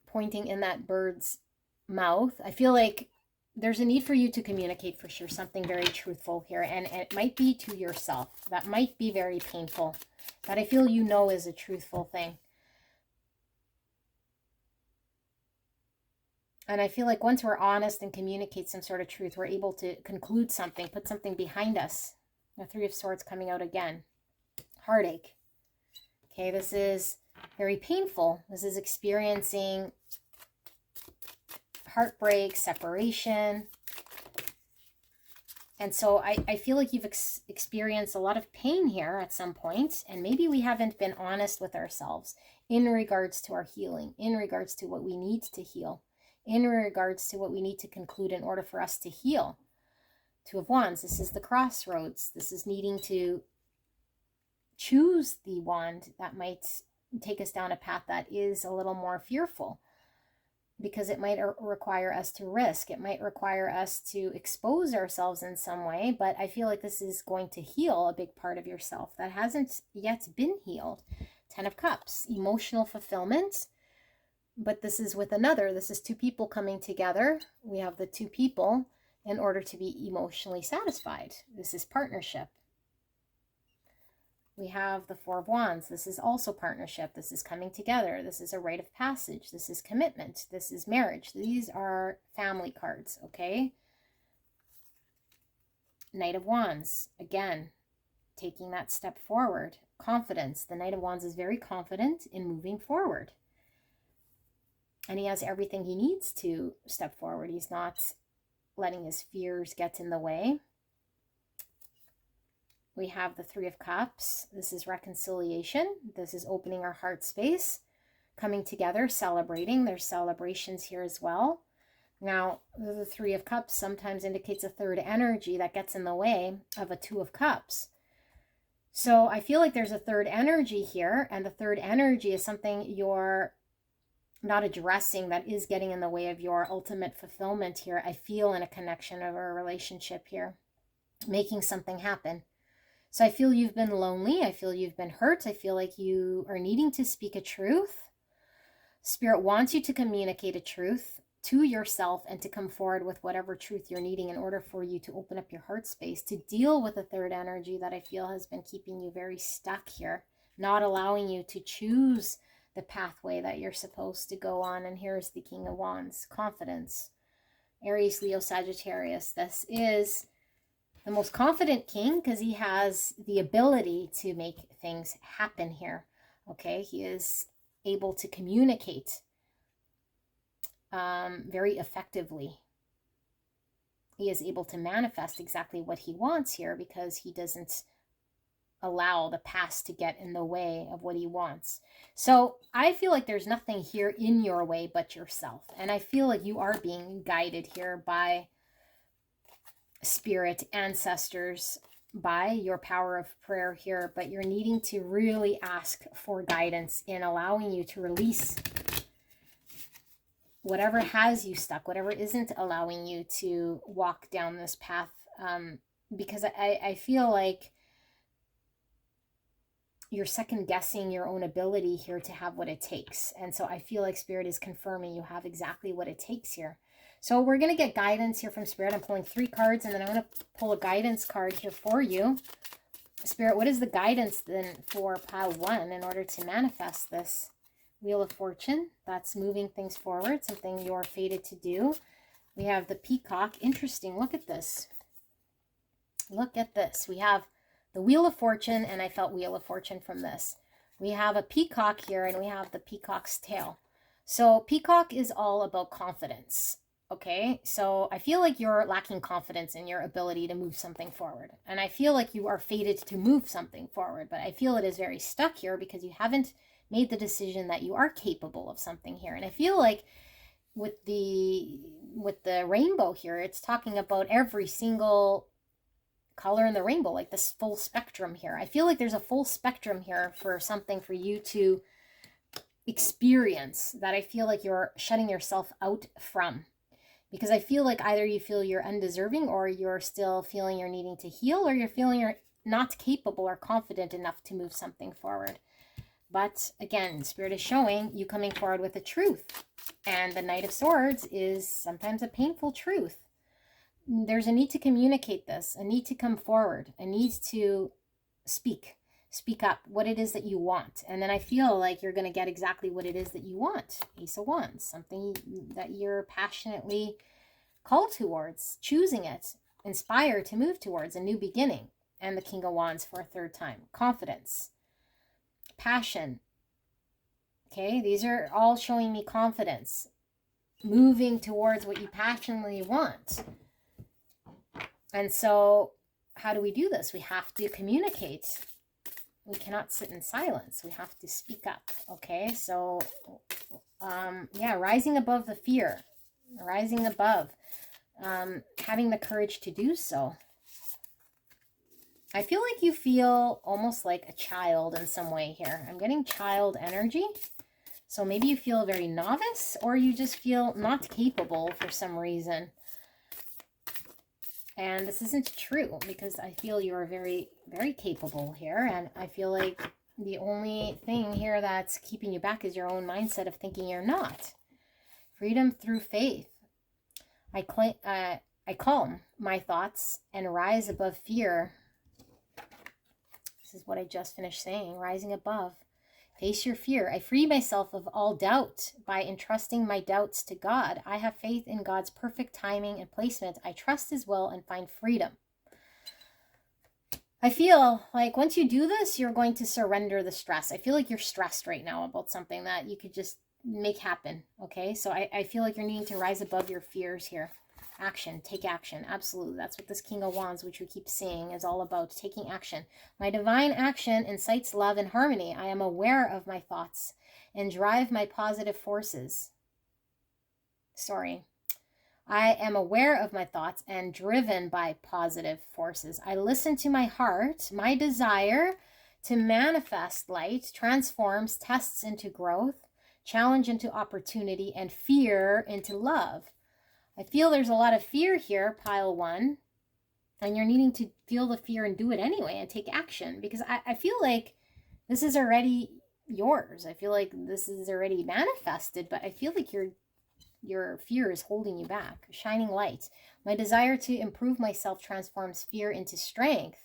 pointing in that bird's mouth. I feel like there's a need for you to communicate for sure something very truthful here. And it might be to yourself. That might be very painful. That I feel you know is a truthful thing. And I feel like once we're honest and communicate some sort of truth, we're able to conclude something, put something behind us. The 3 of Swords coming out again. Heartache. Okay, this is very painful. This is experiencing heartbreak, separation. And so I feel like you've experienced a lot of pain here at some point, and maybe we haven't been honest with ourselves in regards to our healing, in regards to what we need to heal, in regards to what we need to conclude in order for us to heal. 2 of Wands, this is the crossroads. This is needing to choose the wand that might take us down a path that is a little more fearful, because it might require us to risk. It might require us to expose ourselves in some way, but I feel like this is going to heal a big part of yourself that hasn't yet been healed. Ten of Cups, emotional fulfillment. But this is with another. This is two people coming together. We have the two people in order to be emotionally satisfied. This is partnership. We have the Four of Wands. This is also partnership. This is coming together. This is a rite of passage. This is commitment. This is marriage. These are family cards, okay? Knight of Wands. Again, taking that step forward. Confidence. The Knight of Wands is very confident in moving forward. And he has everything he needs to step forward. He's not letting his fears get in the way. We have the Three of Cups. This is reconciliation. This is opening our heart space, coming together, celebrating. There's celebrations here as well. Now, the Three of Cups sometimes indicates a third energy that gets in the way of a Two of Cups. So I feel like there's a third energy here, and the third energy is something you're not addressing that is getting in the way of your ultimate fulfillment here. I feel in a connection of a relationship here, making something happen. So I feel you've been lonely. I feel you've been hurt. I feel like you are needing to speak a truth. Spirit wants you to communicate a truth to yourself and to come forward with whatever truth you're needing in order for you to open up your heart space, to deal with the third energy that I feel has been keeping you very stuck here, not allowing you to choose the pathway that you're supposed to go on. And here's the King of Wands, confidence. Aries, Leo, Sagittarius. This is the most confident king because he has the ability to make things happen here. Okay, he is able to communicate very effectively. He is able to manifest exactly what he wants here because he doesn't allow the past to get in the way of what he wants. So I feel like there's nothing here in your way but yourself. And I feel like you are being guided here by spirit, ancestors, by your power of prayer here, but you're needing to really ask for guidance in allowing you to release whatever has you stuck, whatever isn't allowing you to walk down this path. Because I feel like you're second guessing your own ability here to have what it takes. And so I feel like Spirit is confirming you have exactly what it takes here. So we're going to get guidance here from Spirit. I'm pulling 3 cards, and then I'm going to pull a guidance card here for you. Spirit, what is the guidance then for pile 1 in order to manifest this? Wheel of Fortune, that's moving things forward, something you're fated to do. We have the Peacock. Interesting. Look at this. Look at this. We have the Wheel of Fortune, and I felt Wheel of Fortune from this. We have a peacock here, and we have the peacock's tail. So peacock is all about confidence. Okay, so I feel like you're lacking confidence in your ability to move something forward. And I feel like you are fated to move something forward, but I feel it is very stuck here because you haven't made the decision that you are capable of something here. And I feel like with the rainbow here, it's talking about every single color in the rainbow, like this full spectrum here. I feel like there's a full spectrum here for something for you to experience that I feel like you're shutting yourself out from. Because I feel like either you feel you're undeserving, or you're still feeling you're needing to heal, or you're feeling you're not capable or confident enough to move something forward. But again, Spirit is showing you coming forward with the truth. And the Knight of Swords is sometimes a painful truth. There's a need to communicate this, a need to come forward, a need to speak up what it is that you want. And then I feel like you're going to get exactly what it is that you want. Ace of Wands, something that you're passionately called towards, choosing it, inspired to move towards a new beginning. And the King of Wands for a third time. Confidence, passion. Okay, these are all showing me confidence, moving towards what you passionately want. And so how do we do this? We have to communicate. We cannot sit in silence. We have to speak up. Okay, so yeah, rising above the fear, rising above, having the courage to do so. I feel like you feel almost like a child in some way here. I'm getting child energy. So maybe you feel very novice, or you just feel not capable for some reason. And this isn't true, because I feel you're very, very capable here. And I feel like The only thing here that's keeping you back is your own mindset of thinking you're not. Freedom through faith. I calm my thoughts and rise above fear. This is what I just finished saying, rising above. Face your fear. I free myself of all doubt by entrusting my doubts to God. I have faith in God's perfect timing and placement. I trust His will and find freedom. I feel like once you do this, you're going to surrender the stress. I feel like you're stressed right now about something that you could just make happen. Okay, so I feel like you're needing to rise above your fears here. Action, take action. Absolutely. That's what this King of Wands, which we keep seeing, is all about, taking action. My divine action incites love and harmony. I am aware of my thoughts and drive my positive forces. I am aware of my thoughts and driven by positive forces. I listen to my heart. My desire to manifest light transforms tests into growth, challenge into opportunity, and fear into love. I feel there's a lot of fear here, pile 1, and you're needing to feel the fear and do it anyway and take action, because I feel like this is already yours. I feel like this is already manifested, but I feel like your fear is holding you back. Shining light. My desire to improve myself transforms fear into strength.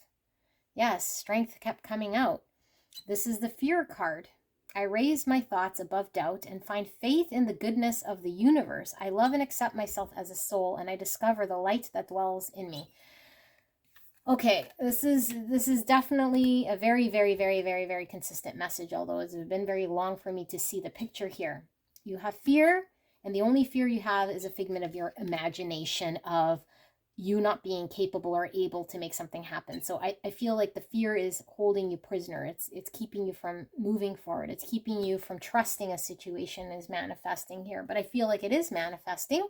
Yes, strength kept coming out. This is the fear card. I raise my thoughts above doubt and find faith in the goodness of the universe. I love and accept myself as a soul, and I discover the light that dwells in me. Okay, this is definitely a very, very, very, very, very consistent message, although it's been very long for me to see the picture here. You have fear, and the only fear you have is a figment of your imagination of you not being capable or able to make something happen. So I feel like the fear is holding you prisoner. It's keeping you from moving forward. It's keeping you from trusting a situation is manifesting here. But I feel like it is manifesting.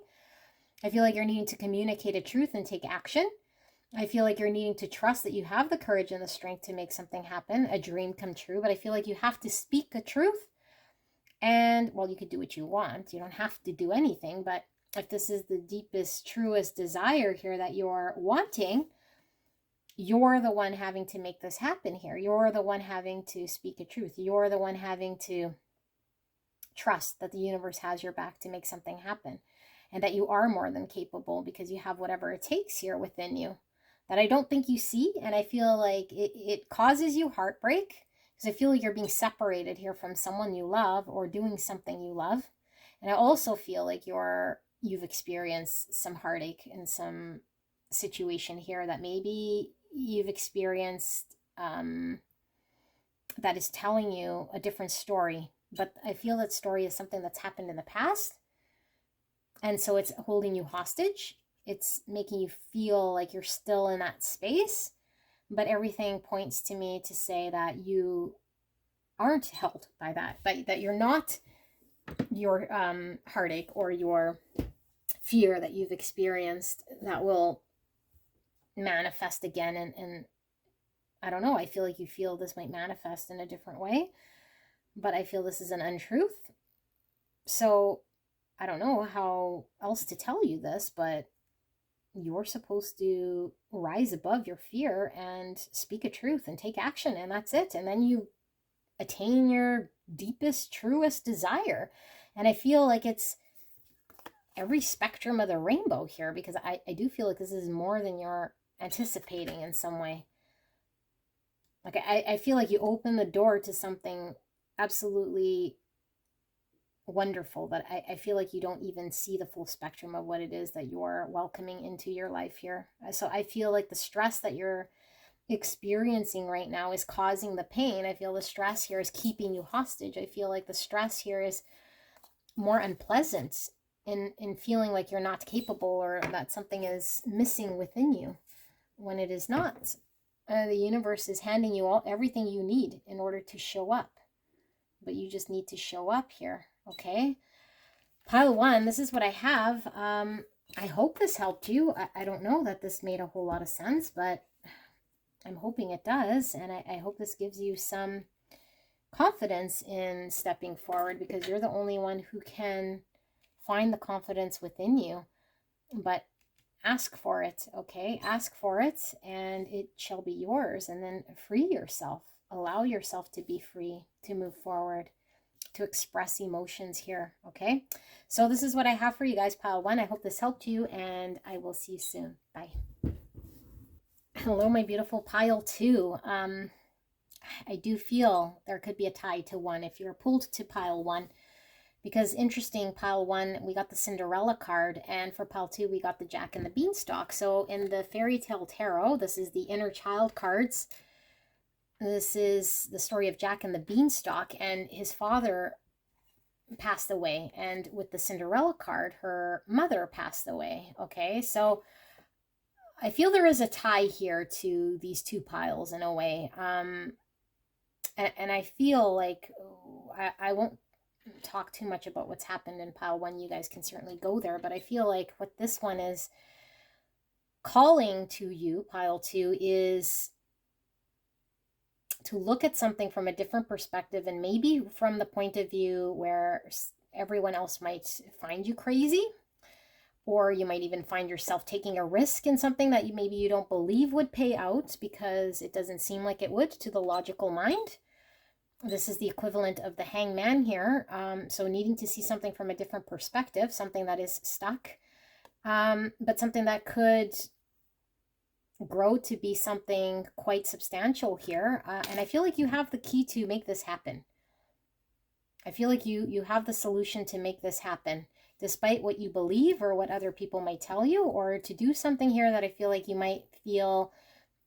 I feel like you're needing to communicate a truth and take action. I feel like you're needing to trust that you have the courage and the strength to make something happen, a dream come true. But I feel like you have to speak a truth. And, well, you could do what you want. You don't have to do anything, but if this is the deepest, truest desire here that you're wanting, you're the one having to make this happen here. You're the one having to speak a truth. You're the one having to trust that the universe has your back to make something happen, and that you are more than capable because you have whatever it takes here within you that I don't think you see. And I feel like it causes you heartbreak, because I feel like you're being separated here from someone you love or doing something you love. And I also feel like you've experienced some heartache in some situation here that maybe you've experienced that is telling you a different story. But I feel that story is something that's happened in the past. And so it's holding you hostage. It's making you feel like you're still in that space. But everything points to me to say that you aren't held by that. That you're not your heartache or your fear that you've experienced that will manifest again. And I don't know, I feel like you feel this might manifest in a different way, but I feel this is an untruth. So I don't know how else to tell you this, but you're supposed to rise above your fear and speak a truth and take action, and that's it. And then you attain your deepest, truest desire. And I feel like it's every spectrum of the rainbow here, because I do feel like this is more than you're anticipating in some way. Like I feel like you open the door to something absolutely wonderful, but I feel like you don't even see the full spectrum of what it is that you're welcoming into your life here. So I feel like the stress that you're experiencing right now is causing the pain. I feel the stress here is keeping you hostage. I feel like the stress here is more unpleasant in feeling like you're not capable or that something is missing within you when it is not. The universe is handing you everything you need in order to show up, but you just need to show up here. Okay, pile 1, this is what I have. I hope this helped you. I don't know that this made a whole lot of sense, but I'm hoping it does. And I hope this gives you some confidence in stepping forward, because you're the only one who can find the confidence within you. But ask for it, okay? Ask for it and it shall be yours. And then free yourself. allow yourself to be free, to move forward, to express emotions here, okay? So this is what I have for you guys, pile 1. I hope this helped you, and I will see you soon. Bye. Hello, my beautiful pile 2. I do feel there could be a tie to 1 if you're pulled to pile 1. Because interesting, pile 1, we got the Cinderella card, and for pile 2, we got the Jack and the Beanstalk. So in the Fairy Tale Tarot, this is the inner child cards. This is the story of Jack and the Beanstalk, and his father passed away. And with the Cinderella card, her mother passed away. Okay, so I feel there is a tie here to these two piles in a way. And I feel like I won't talk too much about what's happened in pile 1. You guys can certainly go there, but I feel like what this one is calling to you, pile 2, is to look at something from a different perspective, and maybe from the point of view where everyone else might find you crazy, or you might even find yourself taking a risk in something that maybe you don't believe would pay out because it doesn't seem like it would to the logical mind. This is the equivalent of the hangman here. So needing to see something from a different perspective, something that is stuck, but something that could grow to be something quite substantial here. And I feel like you have the key to make this happen. I feel like you have the solution to make this happen, despite what you believe or what other people might tell you, or to do something here that I feel like you might feel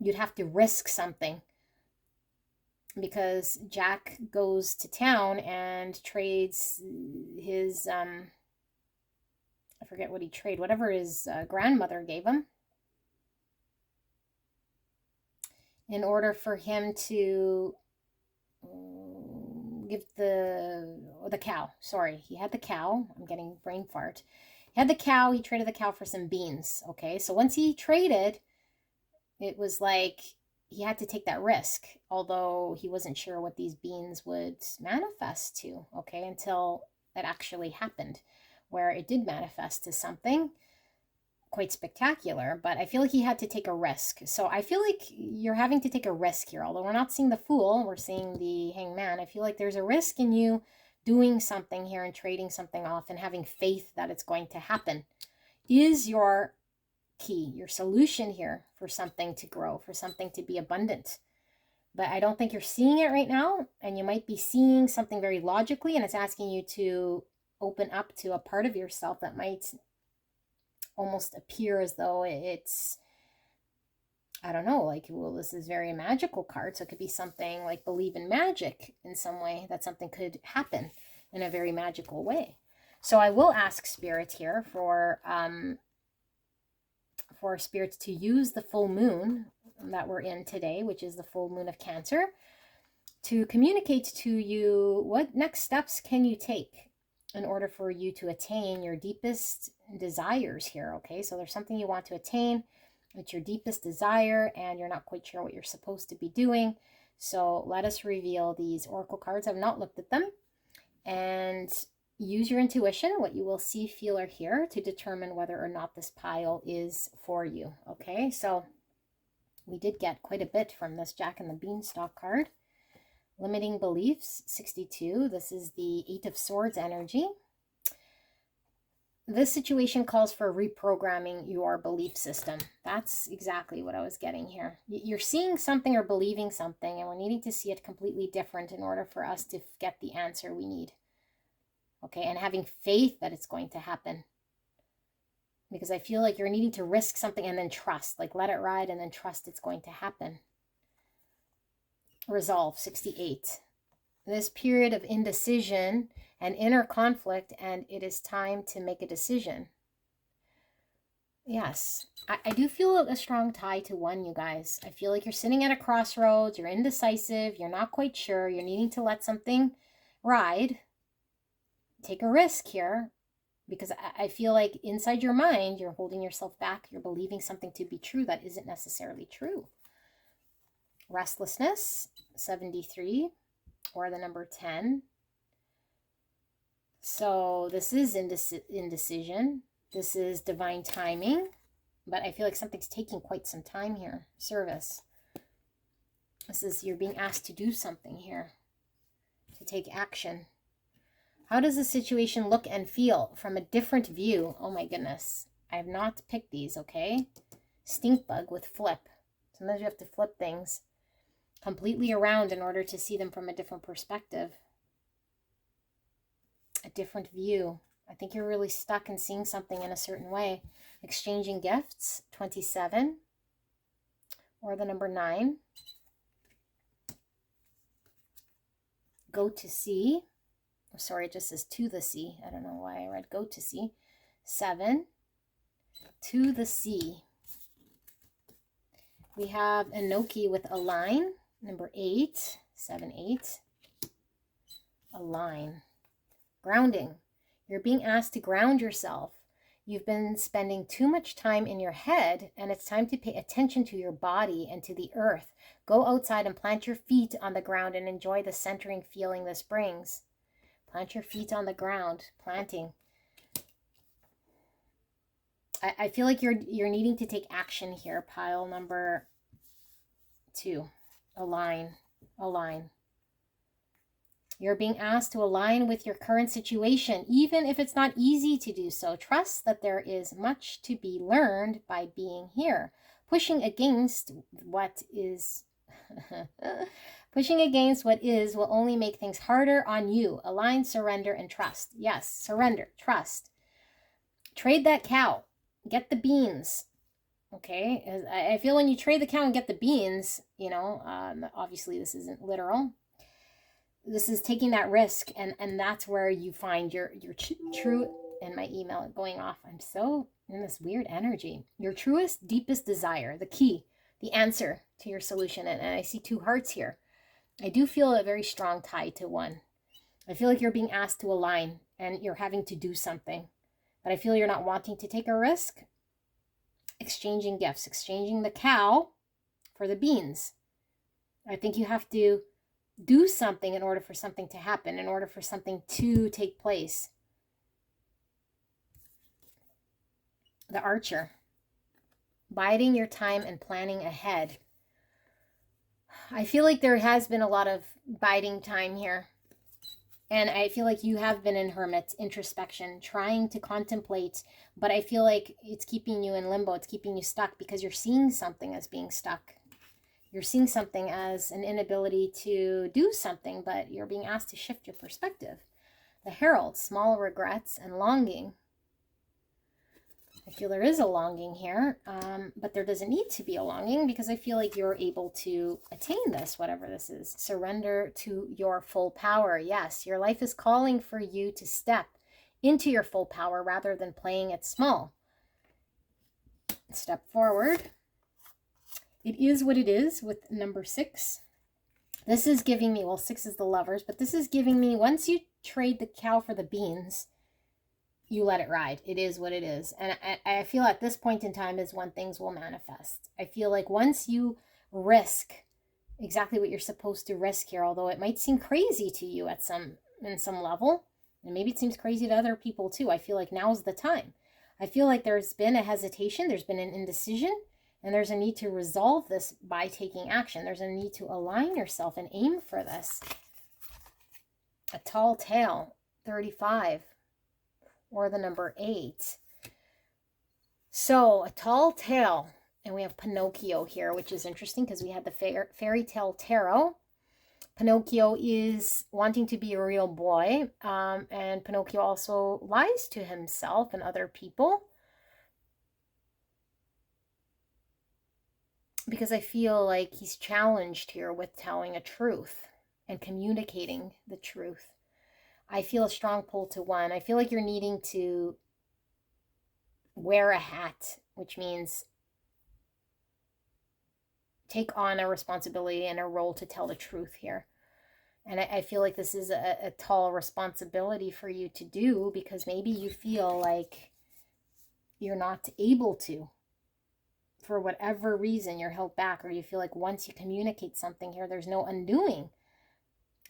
you'd have to risk something. Because Jack goes to town and trades his, I forget what he traded, whatever his grandmother gave him, in order for him to give the cow. Sorry, he had the cow. I'm getting brain fart. He had the cow. He traded the cow for some beans. Okay, so once he traded, it was like he had to take that risk, although he wasn't sure what these beans would manifest to, okay, until it actually happened, where it did manifest to something quite spectacular. But I feel like he had to take a risk. So I feel like you're having to take a risk here. Although we're not seeing the Fool, we're seeing the Hangman. I feel like there's a risk in you doing something here and trading something off and having faith that it's going to happen is your key, your solution here for something to grow, for something to be abundant. But I don't think you're seeing it right now, and you might be seeing something very logically, and it's asking you to open up to a part of yourself that might almost appear as though it's, I don't know, like, well, this is very magical card, so it could be something like believe in magic in some way, that something could happen in a very magical way. So I will ask Spirit here for Spirit to use the full moon that we're in today, which is the full moon of Cancer, to communicate to you what next steps can you take in order for you to attain your deepest desires here, okay? So there's something you want to attain, it's your deepest desire, and you're not quite sure what you're supposed to be doing. So let us reveal these oracle cards. I've not looked at them. And use your intuition, what you will see, feel, or hear, to determine whether or not this pile is for you, okay? So we did get quite a bit from this Jack and the Beanstalk card. Limiting beliefs, 62. This is the 8 of Swords energy. This situation calls for reprogramming your belief system. That's exactly what I was getting here. You're seeing something or believing something, and we're needing to see it completely different in order for us to get the answer we need. Okay, and having faith that it's going to happen. Because I feel like you're needing to risk something and then trust. Like, let it ride and then trust it's going to happen. Resolve, 68. This period of indecision and inner conflict, and it is time to make a decision. Yes, I do feel a strong tie to 1, you guys. I feel like you're sitting at a crossroads, you're indecisive, you're not quite sure, you're needing to let something ride. Take a risk here, because I feel like inside your mind, you're holding yourself back, you're believing something to be true that isn't necessarily true. Restlessness, 73, or the number 10. So this is indecision. This is divine timing, but I feel like something's taking quite some time here. Service. This is, you're being asked to do something here, to take action. How does the situation look and feel from a different view? Oh my goodness. I have not picked these, okay? Stink bug with flip. Sometimes you have to flip things completely around in order to see them from a different perspective. A different view. I think you're really stuck in seeing something in a certain way. Exchanging gifts, 27. Or the number 9. Go to sea. Oh, sorry, it just says to the sea. I don't know why I read go to sea. 7. To the sea. We have Enoki with align. Number 8. 7, 8. Align. Grounding. You're being asked to ground yourself. You've been spending too much time in your head, and it's time to pay attention to your body and to the earth. Go outside and plant your feet on the ground and enjoy the centering feeling this brings. Plant your feet on the ground. Planting. I feel like you're needing to take action here. Pile number 2. Align. Align. You're being asked to align with your current situation, even if it's not easy to do so. Trust that there is much to be learned by being here. Pushing against what is pushing against what is will only make things harder on you. Align, surrender, and trust. Yes, surrender, trust. Trade that cow. Get the beans. Okay, I feel when you trade the cow and get the beans, you know, obviously this isn't literal. This is taking that risk, and that's where you find your true, and my email going off. I'm so in this weird energy. Your truest, deepest desire, the key, the answer to your solution. And I see 2 hearts here. I do feel a very strong tie to 1. I feel like you're being asked to align and you're having to do something. But I feel you're not wanting to take a risk. Exchanging gifts, exchanging the cow for the beans. I think you have to do something in order for something to happen, in order for something to take place. The Archer. Biding your time and planning ahead. I feel like there has been a lot of biding time here. And I feel like you have been in hermit, introspection, trying to contemplate, but I feel like it's keeping you in limbo. It's keeping you stuck because you're seeing something as being stuck. You're seeing something as an inability to do something, but you're being asked to shift your perspective. The Herald, small regrets and longing. I feel there is a longing here, but there doesn't need to be a longing because I feel like you're able to attain this, whatever this is. Surrender to your full power. Yes, your life is calling for you to step into your full power rather than playing it small. Step forward. It is what it is with number 6. This is giving me, well, 6 is the Lovers, but this is giving me, once you trade the cow for the beans, you let it ride. It is what it is. And I feel at this point in time is when things will manifest. I feel like once you risk exactly what you're supposed to risk here, although it might seem crazy to you in some level, and maybe it seems crazy to other people too, I feel like now's the time. I feel like there's been a hesitation, there's been an indecision, and there's a need to resolve this by taking action. There's a need to align yourself and aim for this. A Tall Tale, 35, or the number 8. So, a tall tale, and we have Pinocchio here, which is interesting because we had the fairy tale tarot. Pinocchio is wanting to be a real boy, and Pinocchio also lies to himself and other people. Because I feel like he's challenged here with telling a truth and communicating the truth. I feel a strong pull to 1. I feel like you're needing to wear a hat, which means take on a responsibility and a role to tell the truth here. And I feel like this is a tall responsibility for you to do because maybe you feel like you're not able to. For whatever reason, you're held back, or you feel like once you communicate something here, there's no undoing.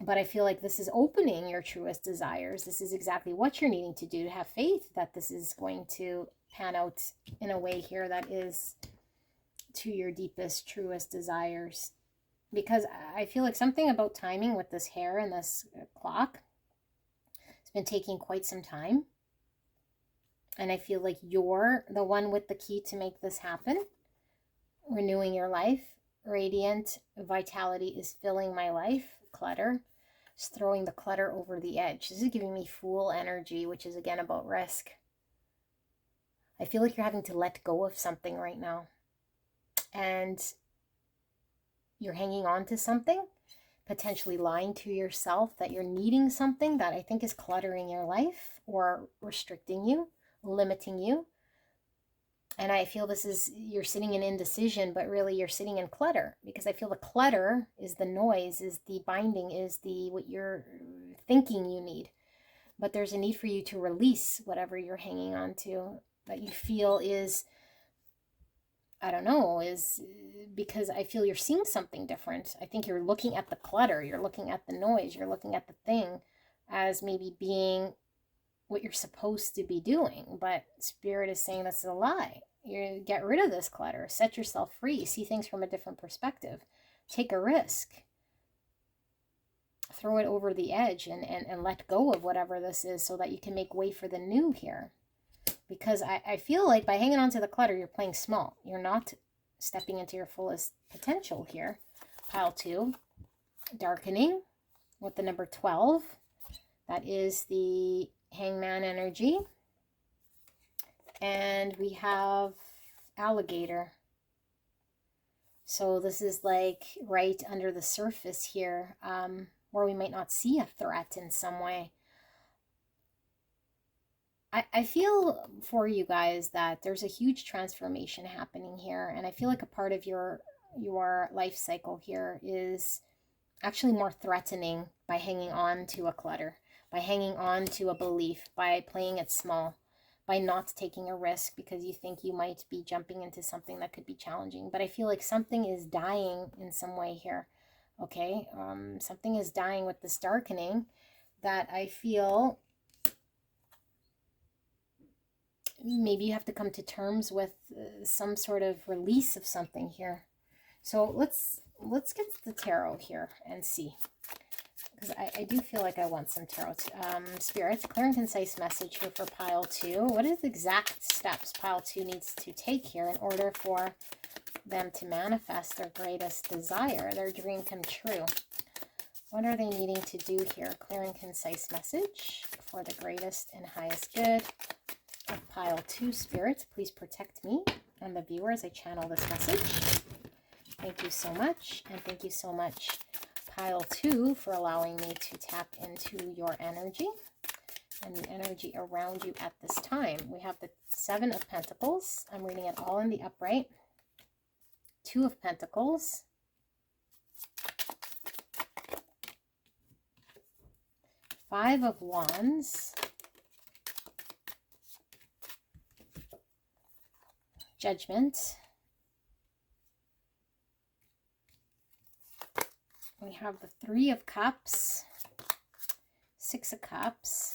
But I feel like this is opening your truest desires. This is exactly what you're needing to do to have faith that this is going to pan out in a way here that is to your deepest, truest desires. because I feel like something about timing with this hair and this clock has been taking quite some time. And I feel like you're the one with the key to make this happen. Renewing your life. Radiant vitality is filling my life. Clutter. Just throwing the clutter over the edge. This is giving me Fool energy, which is again about risk. I feel like you're having to let go of something right now. And you're hanging on to something, potentially lying to yourself that you're needing something that I think is cluttering your life or restricting you, limiting you. And I feel this is, you're sitting in indecision, but really you're sitting in clutter, because I feel the clutter is the noise, is the binding, is the what you're thinking you need. But there's a need for you to release whatever you're hanging on to that you feel is, I don't know, is because I feel you're seeing something different. I think you're looking at the clutter, you're looking at the noise, you're looking at the thing as maybe being what you're supposed to be doing. But Spirit is saying this is a lie. You get rid of this clutter, set yourself free, see things from a different perspective, take a risk, throw it over the edge and let go of whatever this is so that you can make way for the new here. Because I feel like by hanging on to the clutter, you're playing small. You're not stepping into your fullest potential here. Pile 2, darkening with the number 12. That is the Hangman energy. And we have alligator. So this is like right under the surface here, where we might not see a threat in some way. I feel for you guys that there's a huge transformation happening here. And I feel like a part of your life cycle here is actually more threatening by hanging on to a clutter, by hanging on to a belief, by playing it small, by not taking a risk because you think you might be jumping into something that could be challenging. But I feel like something is dying in some way here. Okay, something is dying with this darkening that I feel maybe you have to come to terms with some sort of release of something here. So let's get to the tarot here and see, because I do feel like I want some tarot. Spirit, clear and concise message here for pile 2. What is the exact steps pile 2 needs to take here in order for them to manifest their greatest desire, their dream come true? What are they needing to do here? Clear and concise message for the greatest and highest good of pile 2. Spirit, please protect me and the viewer as I channel this message. Thank you so much. And thank you so much, pile 2, for allowing me to tap into your energy and the energy around you at this time. We have the 7 of Pentacles. I'm reading it all in the upright. 2 of Pentacles. 5 of Wands. Judgment. We have the 3 of Cups, 6 of Cups,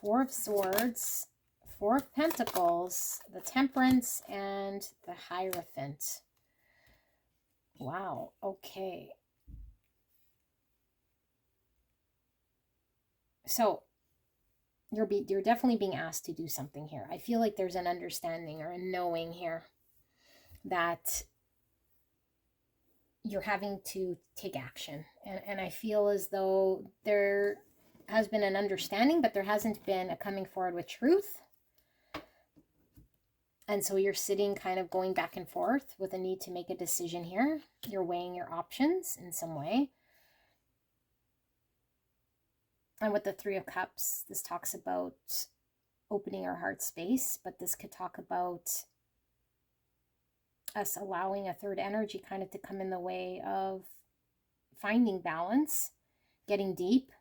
4 of Swords, 4 of Pentacles, the Temperance, and the Hierophant. Wow, okay. So you're definitely being asked to do something here. I feel like there's an understanding or a knowing here that you're having to take action. And I feel as though there has been an understanding, but there hasn't been a coming forward with truth. And so you're sitting kind of going back and forth with a need to make a decision here. You're weighing your options in some way. And with the 3 of Cups, this talks about opening our heart space, but this could talk about us allowing a third energy kind of to come in the way of finding balance, getting deep.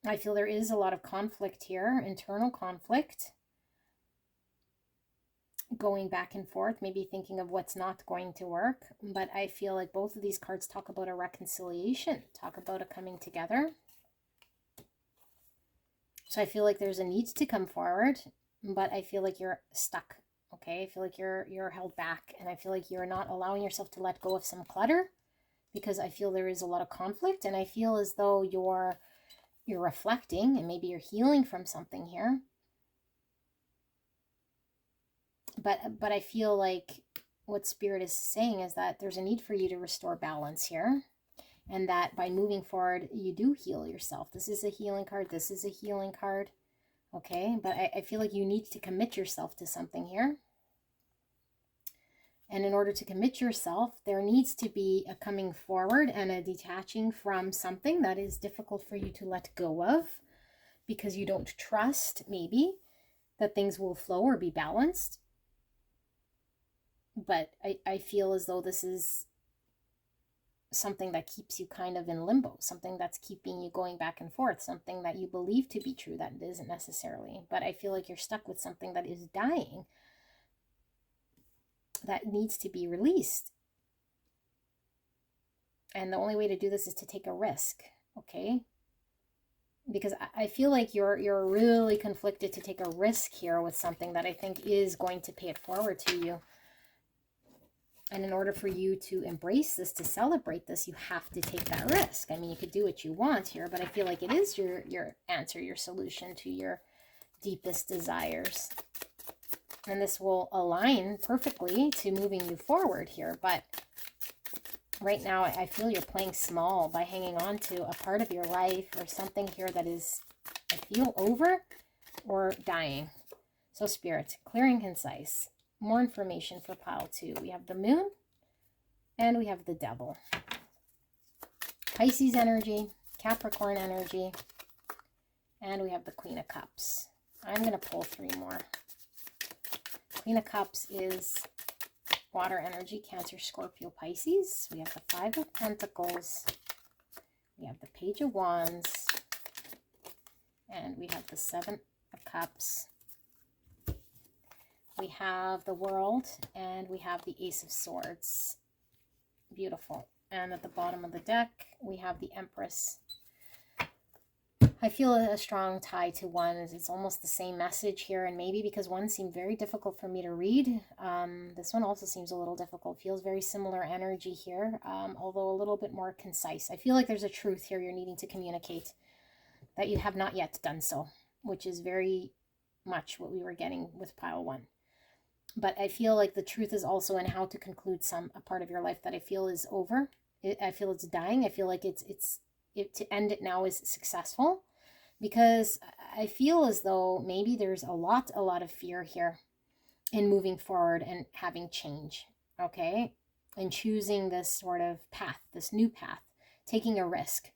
I feel there is a lot of conflict here, internal conflict, going back and forth, maybe thinking of what's not going to work. But I feel like both of these cards talk about a reconciliation, talk about a coming together. So I feel like there's a need to come forward, but I feel like you're stuck. Okay, I feel like you're held back, and I feel like you're not allowing yourself to let go of some clutter, because I feel there is a lot of conflict, and I feel as though you're reflecting, and maybe you're healing from something here. But I feel like what Spirit is saying is that there's a need for you to restore balance here, and that by moving forward, you do heal yourself. This is a healing card. This is a healing card. Okay, but I feel like you need to commit yourself to something here. And in order to commit yourself, there needs to be a coming forward and a detaching from something that is difficult for you to let go of, because you don't trust, maybe, that things will flow or be balanced. But I feel as though this is something that keeps you kind of in limbo, something that's keeping you going back and forth, something that you believe to be true that isn't necessarily. But I feel like you're stuck with something that is dying, that needs to be released. And the only way to do this is to take a risk, okay? Because I feel like you're really conflicted to take a risk here with something that I think is going to pay it forward to you. And in order for you to embrace this, to celebrate this, you have to take that risk. I mean, you could do what you want here, but I feel like it is your answer, your solution to your deepest desires. And this will align perfectly to moving you forward here. But right now, I feel you're playing small by hanging on to a part of your life or something here that is, I feel, over or dying. So Spirit, clear and concise. More information for pile 2. We have the Moon and we have the Devil. Pisces energy, Capricorn energy, and we have the Queen of Cups. I'm going to pull 3 more. Queen of Cups is water energy, Cancer, Scorpio, Pisces. We have the 5 of Pentacles. We have the Page of Wands. And we have the 7 of Cups. We have the World, and we have the Ace of Swords. Beautiful. And at the bottom of the deck, we have the Empress. I feel a strong tie to one. It's almost the same message here, and maybe because one seemed very difficult for me to read, this one also seems a little difficult. Feels very similar energy here, although a little bit more concise. I feel like there's a truth here you're needing to communicate that you have not yet done so, which is very much what we were getting with pile 1. But I feel like the truth is also in how to conclude a part of your life that I feel is over. I feel it's dying. I feel like to end it now is successful, because I feel as though maybe there's a lot of fear here in moving forward and having change, okay? And choosing this sort of path, this new path, taking a risk,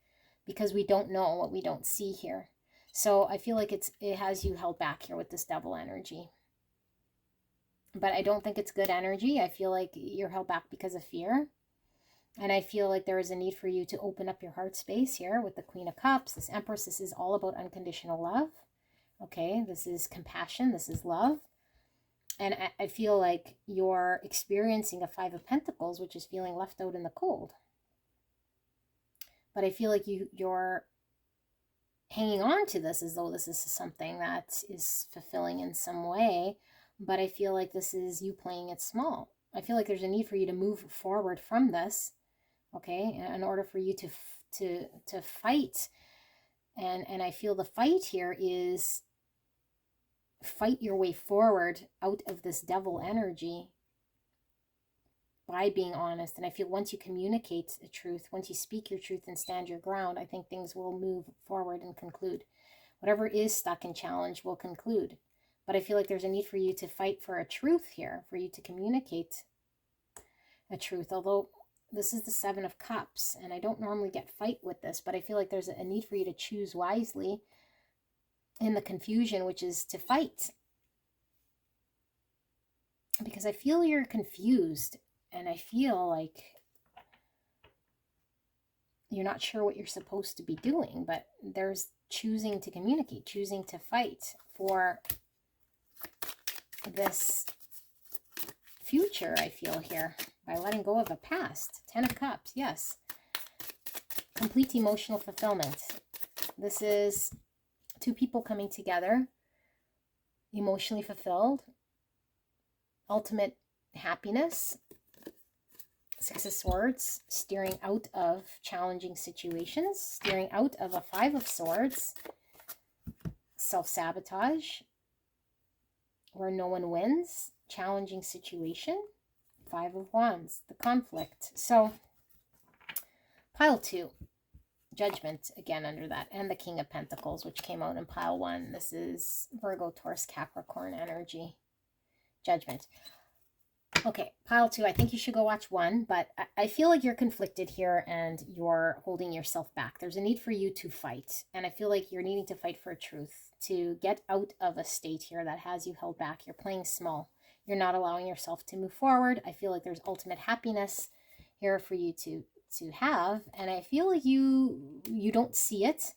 because we don't know what we don't see here. So I feel like it has you held back here with this Devil energy. But I don't think it's good energy. I feel like you're held back because of fear. And I feel like there is a need for you to open up your heart space here with the Queen of Cups. This Empress, this is all about unconditional love. Okay, this is compassion. This is love. And I feel like you're experiencing a 5 of Pentacles, which is feeling left out in the cold. But I feel like you're hanging on to this as though this is something that is fulfilling in some way. But I feel like this is you playing it small. I feel like there's a need for you to move forward from this, okay, in order for you to fight. And I feel the fight here is fight your way forward out of this Devil energy by being honest. And I feel once you communicate the truth, once you speak your truth and stand your ground, I think things will move forward and conclude. Whatever is stuck and challenged will conclude. But I feel like there's a need for you to fight for a truth here, for you to communicate a truth. Although this is the 7 of Cups, and I don't normally get fight with this, but I feel like there's a need for you to choose wisely in the confusion, which is to fight. Because I feel you're confused, and I feel like you're not sure what you're supposed to be doing, but there's choosing to communicate, choosing to fight for this future, I feel here, by letting go of a past. 10 of Cups, yes. Complete emotional fulfillment. This is 2 people coming together, emotionally fulfilled, ultimate happiness. Six of Swords, steering out of challenging situations, steering out of a Five of Swords, self-sabotage, where no one wins, challenging situation, Five of Wands, the conflict. So pile 2, Judgment, again under that, and the King of Pentacles, which came out in pile 1. This is Virgo, Taurus, Capricorn energy. Judgment. Okay, pile 2, I think you should go watch 1, but I feel like you're conflicted here and you're holding yourself back. There's a need for you to fight, and I feel like you're needing to fight for a truth, to get out of a state here that has you held back. You're playing small. You're not allowing yourself to move forward. I feel like there's ultimate happiness here for you to have, and I feel like you don't see it.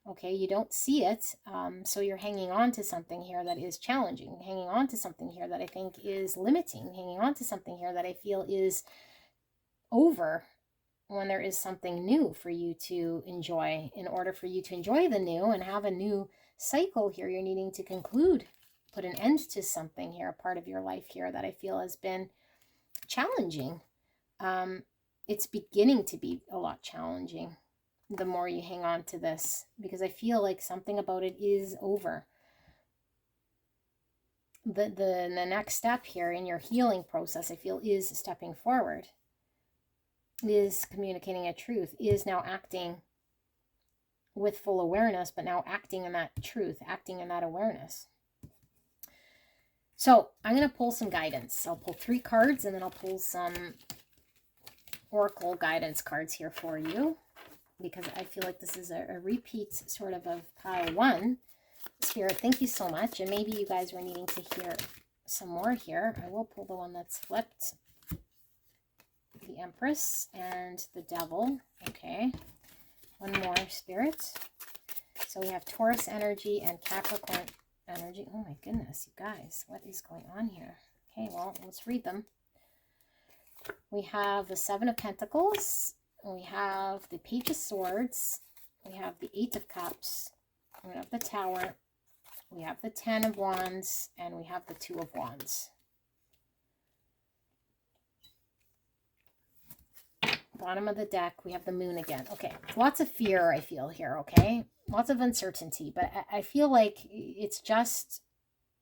Okay, you don't see it, so you're hanging on to something here that is challenging, hanging on to something here that I think is limiting, hanging on to something here that I feel is over when there is something new for you to enjoy. In order for you to enjoy the new and have a new cycle here, you're needing to conclude, put an end to something here, a part of your life here that I feel has been challenging. It's beginning to be a lot challenging the more you hang on to this, because I feel like something about it is over. The next step here in your healing process, I feel, is stepping forward, is communicating a truth, is now acting with full awareness, but now acting in that truth, acting in that awareness. So I'm going to pull some guidance. I'll pull 3 cards, and then I'll pull some oracle guidance cards here for you, because I feel like this is a repeat sort of pile 1. Spirit, thank you so much. And maybe you guys were needing to hear some more here. I will pull the one that's flipped. The Empress and the Devil. Okay. One more, Spirit. So we have Taurus energy and Capricorn energy. Oh my goodness, you guys. What is going on here? Okay, well, let's read them. We have the Seven of Pentacles. We have the Page of Swords, we have the Eight of Cups, we have the Tower, we have the Ten of Wands, and we have the Two of Wands. Bottom of the deck, we have the Moon again. Okay, lots of fear I feel here, okay? Lots of uncertainty, but I feel like it's just,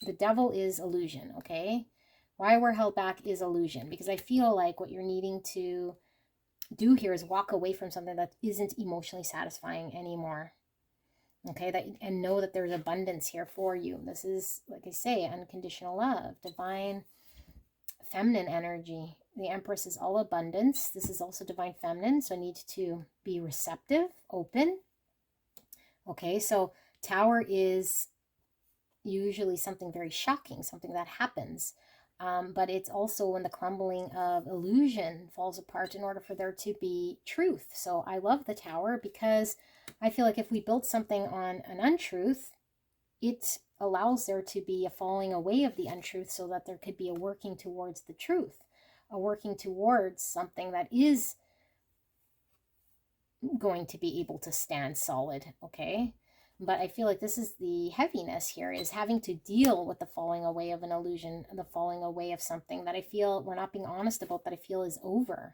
the Devil is illusion, okay? Why we're held back is illusion, because I feel like what you're needing to do here is walk away from something that isn't emotionally satisfying anymore. Okay, and know that there's abundance here for you. This is, like I say, unconditional love, divine feminine energy. The Empress is all abundance. This is also divine feminine, so I need to be receptive, open. Okay, so Tower is usually something very shocking, something that happens. But it's also when the crumbling of illusion falls apart in order for there to be truth. So I love the Tower because I feel like if we build something on an untruth, it allows there to be a falling away of the untruth so that there could be a working towards the truth, a working towards something that is going to be able to stand solid, okay? But I feel like this is the heaviness here, is having to deal with the falling away of an illusion, the falling away of something that I feel we're not being honest about, that I feel is over.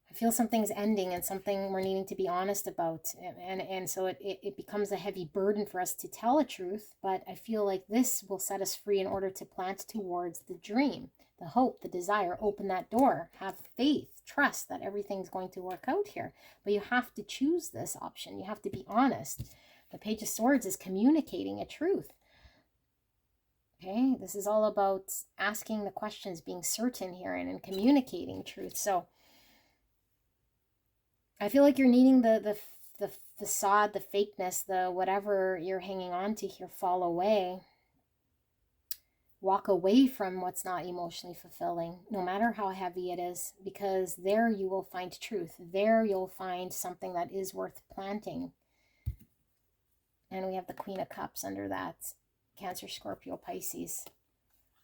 I feel something's ending and something we're needing to be honest about. And so it becomes a heavy burden for us to tell a truth, but I feel like this will set us free in order to plant towards the dream, the hope, the desire, open that door, have faith, trust that everything's going to work out here. But you have to choose this option. You have to be honest. The Page of Swords is communicating a truth. Okay, this is all about asking the questions, being certain here, and communicating truth. So I feel like you're needing the facade, the fakeness, the whatever you're hanging on to here fall away. Walk away from what's not emotionally fulfilling, no matter how heavy it is, because there you will find truth. There you'll find something that is worth planting. And we have the Queen of Cups under that. Cancer, Scorpio, Pisces.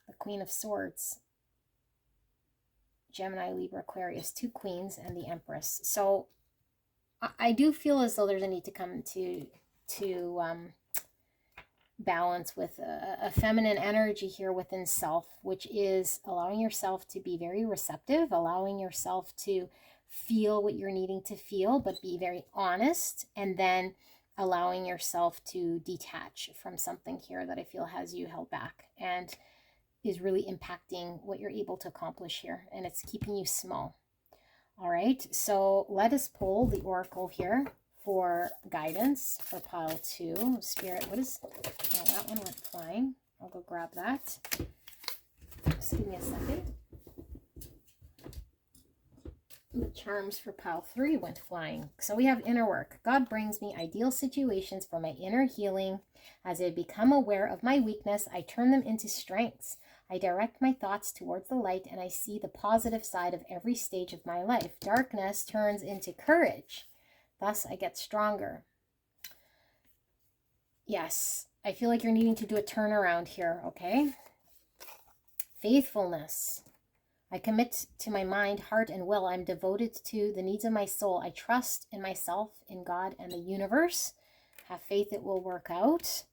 The Queen of Swords. Gemini, Libra, Aquarius. 2 queens and the Empress. So I do feel as though there's a need to come to balance with a feminine energy here within self, which is allowing yourself to be very receptive, allowing yourself to feel what you're needing to feel, but be very honest, and then allowing yourself to detach from something here that I feel has you held back and is really impacting what you're able to accomplish here, and it's keeping you small. All right, so let us pull the oracle here for guidance for pile 2. Spirit, what is, oh, that one went flying. I'll go grab that. Just give me a second. The charms for pile 3 went flying. So we have inner work. God brings me ideal situations for my inner healing. As I become aware of my weakness, I turn them into strengths. I direct my thoughts towards the light, and I see the positive side of every stage of my life. Darkness turns into courage. Thus, I get stronger. Yes, I feel like you're needing to do a turnaround here, okay? Faithfulness. I commit to my mind, heart, and will. I'm devoted to the needs of my soul. I trust in myself, in God, and the universe. Have faith it will work out,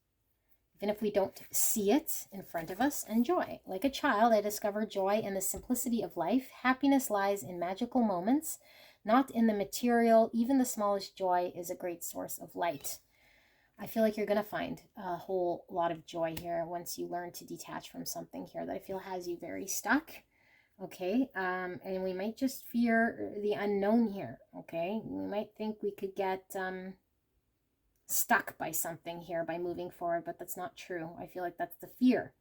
even if we don't see it in front of us. And joy. Like a child, I discover joy in the simplicity of life. Happiness lies in magical moments, not in the material. Even the smallest joy is a great source of light. I feel like you're going to find a whole lot of joy here once you learn to detach from something here that I feel has you very stuck. Okay, and we might just fear the unknown here, okay? We might think we could get stuck by something here by moving forward, but that's not true. I feel like that's the fear.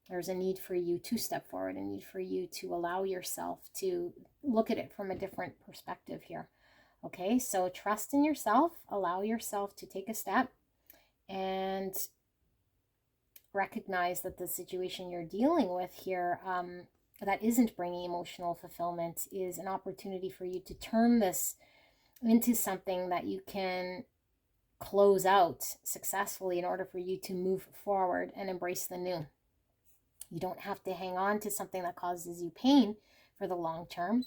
There's a need for you to step forward, a need for you to allow yourself to look at it from a different perspective here. Okay, so trust in yourself, allow yourself to take a step, and recognize that the situation you're dealing with here that isn't bringing emotional fulfillment is an opportunity for you to turn this into something that you can close out successfully in order for you to move forward and embrace the new. You don't have to hang on to something that causes you pain for the long term.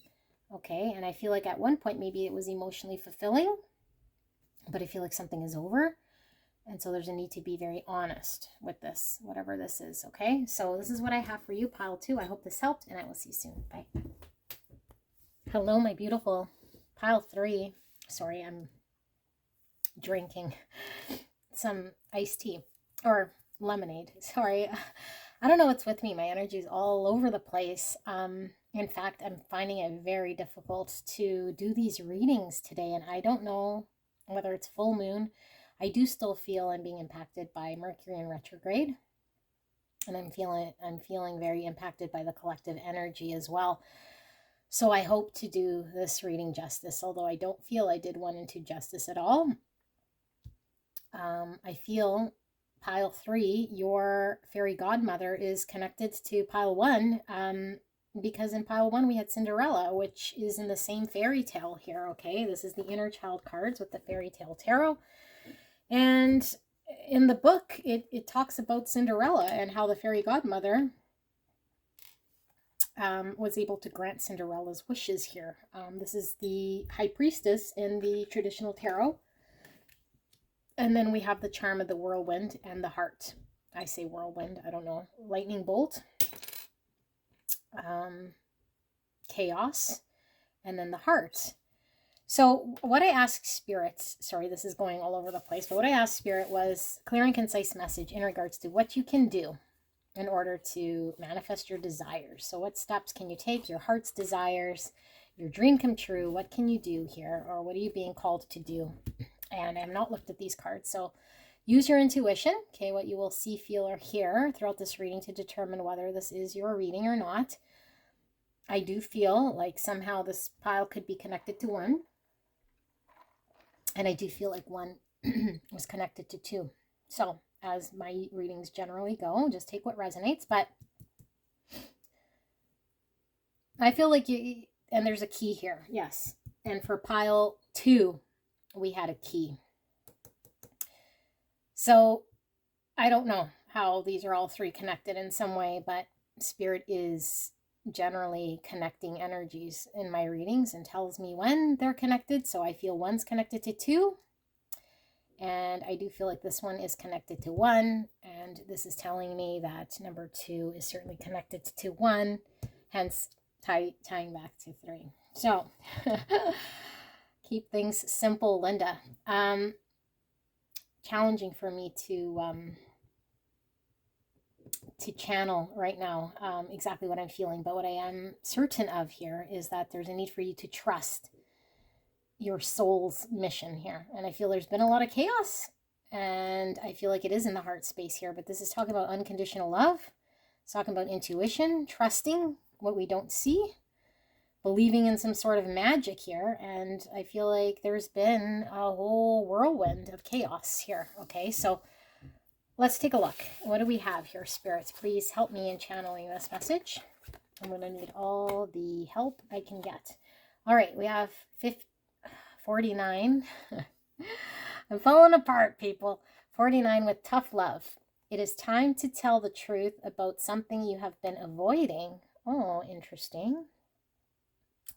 Okay, and I feel like at one point maybe it was emotionally fulfilling, but I feel like something is over. And so there's a need to be very honest with this, whatever this is, okay? So this is what I have for you, pile 2. I hope this helped, and I will see you soon. Bye. Hello, my beautiful pile 3. Sorry, I'm drinking some iced tea or lemonade. Sorry. I don't know what's with me. My energy is all over the place. In fact, I'm finding it very difficult to do these readings today, and I don't know whether it's full moon. I do still feel I'm being impacted by Mercury in retrograde, and I'm feeling very impacted by the collective energy as well. So I hope to do this reading justice, although I don't feel I did 1 and 2 justice at all. I feel pile 3, your fairy godmother, is connected to pile 1, because in pile 1 we had Cinderella, which is in the same fairy tale here, okay? This is the inner child cards with the fairy tale tarot. And in the book, it talks about Cinderella and how the fairy godmother was able to grant Cinderella's wishes here. This is the high priestess in the traditional tarot. And then we have the charm of the whirlwind and the heart. I say whirlwind, I don't know. Lightning bolt. Chaos. And then the heart. So what I asked Spirit, sorry, this is going all over the place, but what I asked Spirit was clear and concise message in regards to what you can do in order to manifest your desires. So what steps can you take? Your heart's desires, your dream come true. What can you do here? Or what are you being called to do? And I have not looked at these cards. So use your intuition, okay, what you will see, feel, or hear throughout this reading to determine whether this is your reading or not. I do feel like somehow this pile could be connected to 1. And I do feel like 1 was connected to 2. So, as my readings generally go, just take what resonates. But I feel like you, and there's a key here, yes. And for pile 2, we had a key. So, I don't know how these are all 3 connected in some way, but Spirit is generally connecting energies in my readings and tells me when they're connected. So I feel 1's connected to 2, and I do feel like this one is connected to 1, and And this is telling me that number 2 is certainly connected to 1, hence tying back to 3. So keep things simple, Linda. Challenging for me to channel right now exactly what I'm feeling. But what I am certain of here is that there's a need for you to trust your soul's mission here. And I feel there's been a lot of chaos, and I feel like it is in the heart space here, but this is talking about unconditional love. It's talking about intuition, trusting what we don't see, believing in some sort of magic here. And I feel like there's been a whole whirlwind of chaos here. Okay, so let's take a look. What do we have here, spirits? Please help me in channeling this message. I'm going to need all the help I can get. All right, we have 49. I'm falling apart, people. 49 with tough love. It is time to tell the truth about something you have been avoiding. Oh, interesting.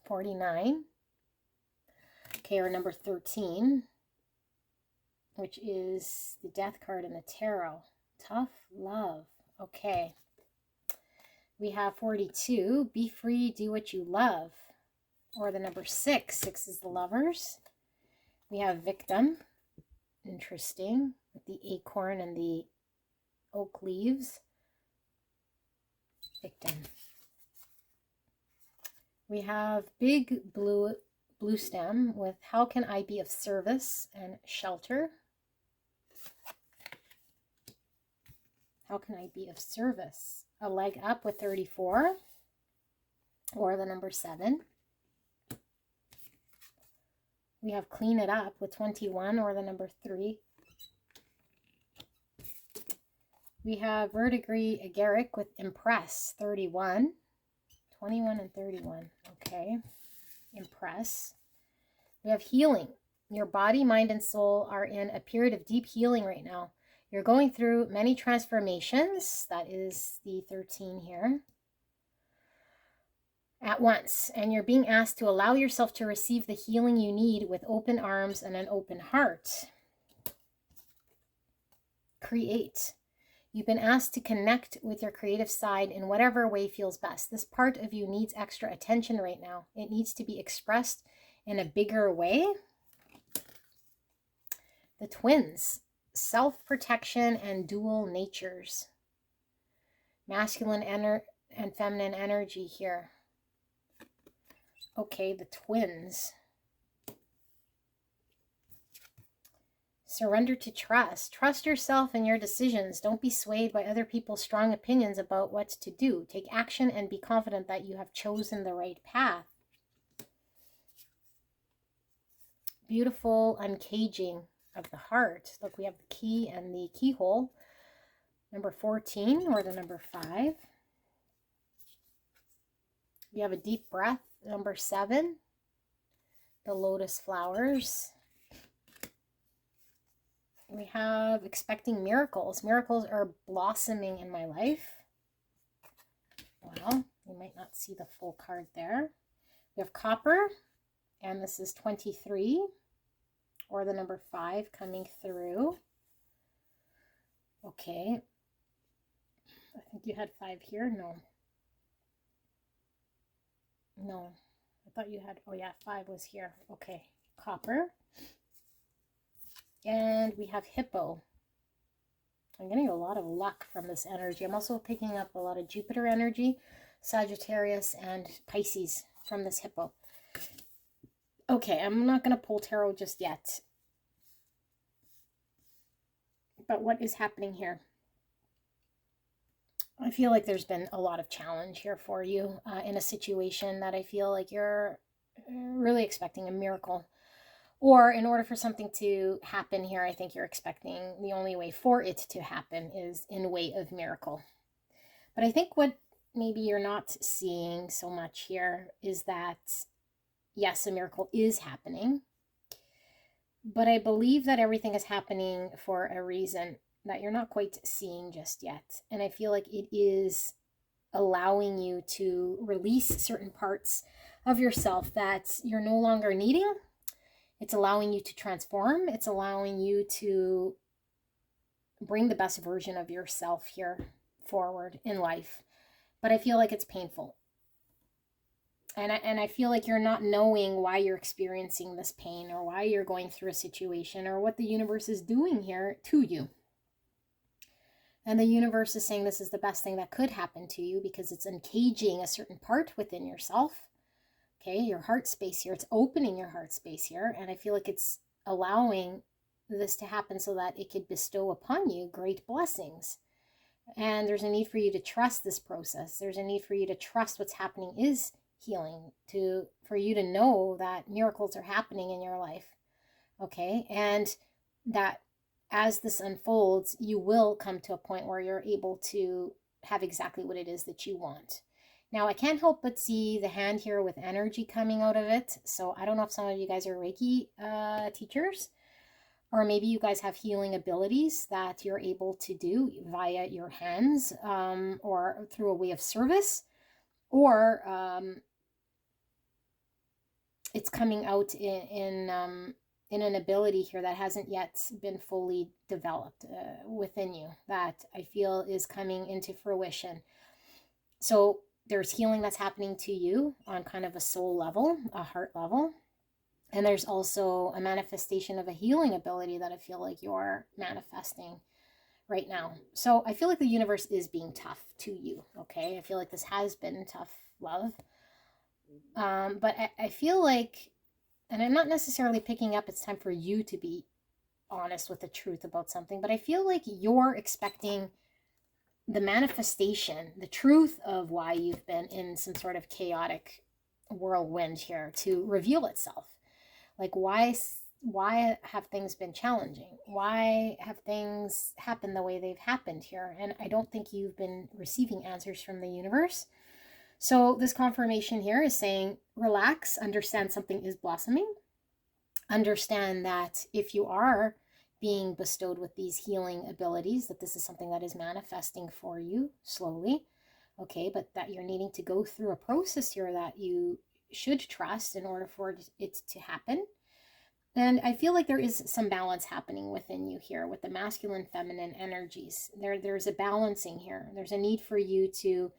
49. Okay, or number 13, which is the death card in the tarot. Tough love. Okay. We have 42. Be free, do what you love. Or the number 6. 6 is the lovers. We have victim. Interesting. With the acorn and the oak leaves. Victim. We have big blue stem with how can I be of service and shelter. How can I be of service? A leg up with 34. Or the number 7. We have clean it up with 21, or the number 3. We have verdigris agaric with impress, 31. 21 and 31. Okay. Impress. We have healing. Your body, mind, and soul are in a period of deep healing right now. You're going through many transformations. That is the 13 here. At once, and you're being asked to allow yourself to receive the healing you need with open arms and an open heart. Create. You've been asked to connect with your creative side in whatever way feels best. This part of you needs extra attention right now. It needs to be expressed in a bigger way. The twins. Self-protection and dual natures. Masculine and feminine energy here. Okay, the twins. Surrender to trust. Trust yourself and your decisions. Don't be swayed by other people's strong opinions about what to do. Take action and be confident that you have chosen the right path. Beautiful uncaging of the heart. Look, we have the key and the keyhole. Number 14, or the number 5. We have a deep breath. Number 7, the lotus flowers. We have expecting miracles. Miracles are blossoming in my life. Wow, you might not see the full card there. We have copper, and this is 23, or the number 5 coming through. Okay. I think you had 5 here. No, I thought you had, oh yeah, 5 was here. Okay, copper. And we have hippo. I'm getting a lot of luck from this energy. I'm also picking up a lot of Jupiter energy, Sagittarius, and Pisces from this hippo. Okay, I'm not going to pull tarot just yet. But what is happening here? I feel like there's been a lot of challenge here for you in a situation that I feel like you're really expecting a miracle. Or in order for something to happen here, I think you're expecting the only way for it to happen is in way of miracle. But I think what maybe you're not seeing so much here is that, yes, a miracle is happening. But I believe that everything is happening for a reason that you're not quite seeing just yet. And I feel like it is allowing you to release certain parts of yourself that you're no longer needing. It's allowing you to transform. It's allowing you to bring the best version of yourself here forward in life. But I feel like it's painful. And I feel like you're not knowing why you're experiencing this pain, or why you're going through a situation, or what the universe is doing here to you. And the universe is saying this is the best thing that could happen to you, because it's uncaging a certain part within yourself. Okay, your heart space here. It's opening your heart space here. And I feel like it's allowing this to happen so that it could bestow upon you great blessings. And there's a need for you to trust this process. There's a need for you to trust what's happening is healing, for you to know that miracles are happening in your life. Okay, and that as this unfolds, you will come to a point where you're able to have exactly what it is that you want. Now, I can't help but see the hand here with energy coming out of it. So I don't know if some of you guys are Reiki teachers, or maybe you guys have healing abilities that you're able to do via your hands, or through a way of service, or it's coming out in an ability here that hasn't yet been fully developed within you, that I feel is coming into fruition. So there's healing that's happening to you on kind of a soul level, a heart level. And there's also a manifestation of a healing ability that I feel like you're manifesting right now. So I feel like the universe is being tough to you, okay? I feel like this has been tough love. But I feel like, and I'm not necessarily picking up it's time for you to be honest with the truth about something, but I feel like you're expecting the manifestation, the truth of why you've been in some sort of chaotic whirlwind here to reveal itself. Like, why have things been challenging? Why have things happened the way they've happened here? And I don't think you've been receiving answers from the universe. So this confirmation here is saying, relax, understand something is blossoming. Understand that if you are being bestowed with these healing abilities, that this is something that is manifesting for you slowly, okay? But that you're needing to go through a process here that you should trust in order for it to happen. And I feel like there is some balance happening within you here with the masculine, feminine energies. There's a balancing here. There's a need for you to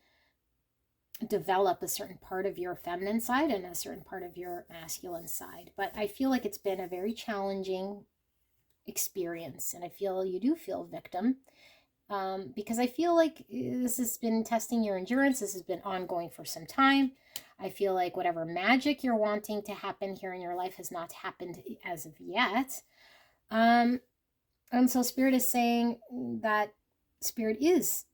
develop a certain part of your feminine side and a certain part of your masculine side. But I feel like it's been a very challenging experience, and I feel you do feel victim, because I feel like this has been testing your endurance. This has been ongoing for some time. I feel like whatever magic you're wanting to happen here in your life has not happened as of yet. And so Spirit is saying that Spirit is